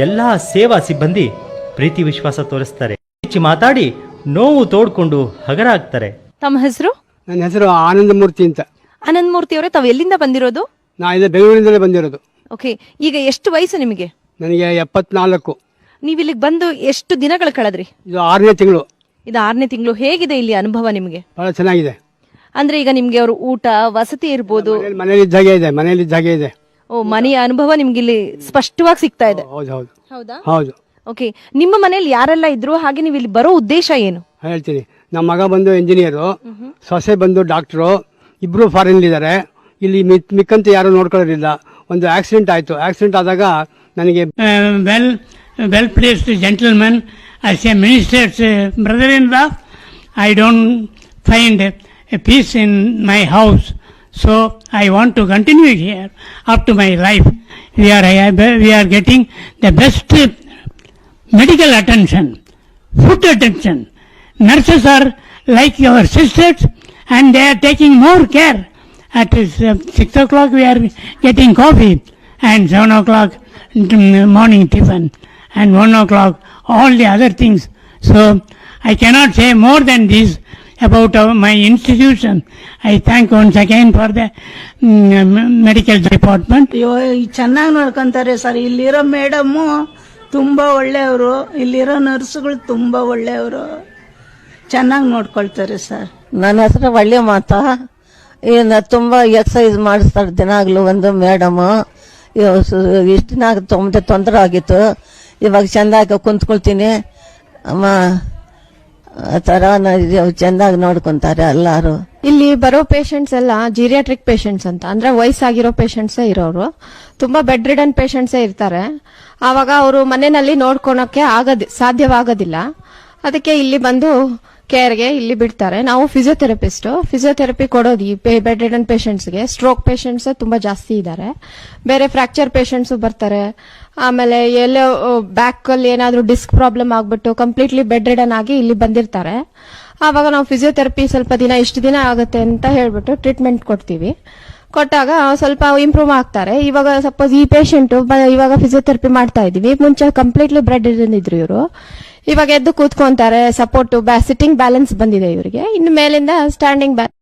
ಎಲ್ಲ ಸೇವಾ ಸಿಬ್ಬಂದಿ ಪ್ರೀತಿ ವಿಶ್ವಾಸ ತೋರಿಸ್ತಾರೆ. ಹೆಚ್ಚು ಮಾತಾಡಿ ನೋವು ತೋಡ್ಕೊಂಡು ಹಗರ ಆಗ್ತಾರೆ. ತಮ್ಮ ಹೆಸರು? ನನ್ನ ಹೆಸರು ಆನಂದಮೂರ್ತಿ ಅಂತ. ಆನಂದಮೂರ್ತಿ ಅವರೇ, ತಾವು ಎಲ್ಲಿಂದ ಬಂದಿರೋದು? ನಾ ಇಲ್ಲಿ ಬೆಂಗಳೂರಿಂದಲೇ ಬಂದಿರೋದು. ಓಕೆ, ಈಗ ಎಷ್ಟು ವಯಸ್ಸು ನಿಮಗೆ? ನನಗೆ 74. ನೀವು ಇಲ್ಲಿಗೆ ಬಂದು ಎಷ್ಟು ದಿನಗಳು ಕಳೆದ್ರಿ? ಇದು 6ನೇ ತಿಂಗಳು. ಇದು 6ನೇ ತಿಂಗಳು. ಹೇಗಿದೆ ಇಲ್ಲಿ ಅನುಭವ ನಿಮಗೆ? ಬಹಳ ಚೆನ್ನಾಗಿದೆ. ಅಂದ್ರೆ ಈಗ ನಿಮ್ಗೆ ಅವರು ಊಟ ವಸತಿ ಇರ್ಬೋದು, ಮನೇಲಿ ಇದ್ದಾಗೆ ಇದೆ. ಓ, ಮನೆಯ ಅನುಭವ ನಿಮ್ಗೆ ಇಲ್ಲಿ ಸ್ಪಷ್ಟವಾಗಿ ಸಿಗ್ತಾ ಇದೆ. ಹೌದಾ? ಹೌದು. ಓಕೆ, ನಿಮ್ಮ ಮನೇಲಿ ಯಾರೆಲ್ಲ ಇದ್ರು, ಹಾಗೆ ನೀವು ಇಲ್ಲಿ ಬರೋ ಉದ್ದೇಶ ಏನು? ಹೇಳ್ತೀನಿ. ನಮ್ಮ ಮಗ ಬಂದು ಇಂಜಿನಿಯರು, ಸೊಸೆ ಬಂದು ಡಾಕ್ಟ್ರು, ಇಬ್ರು ಫಾರಿನ್ ಇದ್ದಾರೆ. ಇಲ್ಲಿ ಮಿಕ್ಕಂತ ಯಾರು ನೋಡ್ಕೊಳ್ಳೋದಿಲ್ಲ. ಒಂದು ಆಕ್ಸಿಡೆಂಟ್ ಆಯ್ತು. ಆಕ್ಸಿಡೆಂಟ್ ಆದಾಗ ನನಗೆ well placed gentleman, as a minister's brother-in-law, I don't find a peace in my house, so I want to continue here up to my life. We are getting the best medical attention, food attention. Nurses are like our sisters, and they are taking more care. At 6 o'clock we are getting coffee, and 7 o'clock morning tiffin, and 1 o'clock all the other things. So I cannot say more than this about my institution. I thank once again for the medical department. ಅಯ್ಯೋ, ಚೆನ್ನಾಗಿ ನೋಡ್ಕೊಂತಾರೆ sir. ಇಲ್ಲಿರೋ madam ತುಂಬ ಒಳ್ಳೆಯವರು, ಇಲ್ಲಿರೋ ನರ್ಸುಗಳು ತುಂಬ ಒಳ್ಳೆಯವರು, ಚೆನ್ನಾಗಿ ನೋಡ್ಕೊಳ್ತಾರೆ ಸರ್. ನನ್ನ ಹೆಸರು ಒಳ್ಳೆ ಮಾತಾ. ಇನ್ನು ತುಂಬ ಎಕ್ಸಸೈಸ್ ಮಾಡಿಸ್ತಾರೆ ದಿನಾಗ್ಲೂ ಒಂದು ಮೇಡಮು. ಇಷ್ಟು ದಿನ ತುಂಬ ತೊಂದರೆ ಆಗಿತ್ತು. ಇವಾಗ ಚೆಂದಾಗಿ ಕುಂತ್ಕೊಳ್ತೀನಿ ಅಮ್ಮ, ಆ ಥರ ಚೆಂದಾಗಿ ನೋಡ್ಕೊಂತಾರೆ ಎಲ್ಲಾರು. ಇಲ್ಲಿ ಬರೋ ಪೇಷಂಟ್ಸ್ ಎಲ್ಲ ಜೀರಿಯಾಟ್ರಿಕ್ ಪೇಷಂಟ್ಸ್ ಅಂತ, ಅಂದ್ರೆ ವಯಸ್ಸಾಗಿರೋ ಪೇಷಂಟ್ಸೇ ಇರೋರು. ತುಂಬಾ ಬೆಡ್ ರಿಡನ್ ಪೇಷಂಟ್ಸೇ ಇರ್ತಾರೆ. ಆವಾಗ ಅವರು ಮನೆಯಲ್ಲಿ ನೋಡ್ಕೊಳಕ್ಕೆ ಸಾಧ್ಯವಾಗೋದಿಲ್ಲ. ಅದಕ್ಕೆ ಇಲ್ಲಿ ಬಂದು ಕೇರ್ಗೆ ಇಲ್ಲಿ ಬಿಡ್ತಾರೆ. ನಾವು ಫಿಸಿಯೋಥೆರಪಿ ಕೊಡೋದು ಈ ಬೆಡ್ ರಿಡನ್ ಪೇಷಂಟ್ಸ್ಗೆ. ಸ್ಟ್ರೋಕ್ ಪೇಷಂಟ್ಸ್ ತುಂಬಾ ಜಾಸ್ತಿ ಇದ್ದಾರೆ. ಬೇರೆ ಫ್ರಾಕ್ಚರ್ ಪೇಷಂಟ್ಸ್ ಬರ್ತಾರೆ. ಆಮೇಲೆ ಎಲ್ಲೋ ಬ್ಯಾಕ್ ಅಲ್ಲಿ ಏನಾದ್ರೂ ಡಿಸ್ಕ್ ಪ್ರಾಬ್ಲಮ್ ಆಗ್ಬಿಟ್ಟು ಕಂಪ್ಲೀಟ್ಲಿ ಬೆಡ್ ರಿಡನ್ ಆಗಿ ಇಲ್ಲಿ ಬಂದಿರ್ತಾರೆ. ಆವಾಗ ನಾವು ಫಿಸಿಯೋಥೆರಪಿ ಸ್ವಲ್ಪ ದಿನ ಇಷ್ಟು ದಿನ ಆಗುತ್ತೆ ಅಂತ ಹೇಳ್ಬಿಟ್ಟು ಟ್ರೀಟ್ಮೆಂಟ್ ಕೊಡ್ತೀವಿ. ಕೊಟ್ಟಾಗ ಸ್ವಲ್ಪ ಇಂಪ್ರೂವ್ ಆಗ್ತಾರೆ. ಇವಾಗ ಸಪೋಸ್ ಈ ಪೇಷಂಟ್ ಇವಾಗ ಫಿಸಿಯೋಥೆರಪಿ ಮಾಡ್ತಾ ಇದೀವಿ. ಮುಂಚೆ ಕಂಪ್ಲೀಟ್ಲಿ ಬೆಡ್ ರಿಡನ್ ಇದ್ರು ಇವರು. ಇವಾಗ ಎದ್ದು ಕೂತ್ಕೊಂತಾರೆ. ಸಪೋರ್ಟ್ ಸಿಟ್ಟಿಂಗ್ ಬ್ಯಾಲೆನ್ಸ್ ಬಂದಿದೆ ಇವರಿಗೆ. ಇನ್ನು ಮೇಲಿಂದ ಸ್ಟ್ಯಾಂಡಿಂಗ್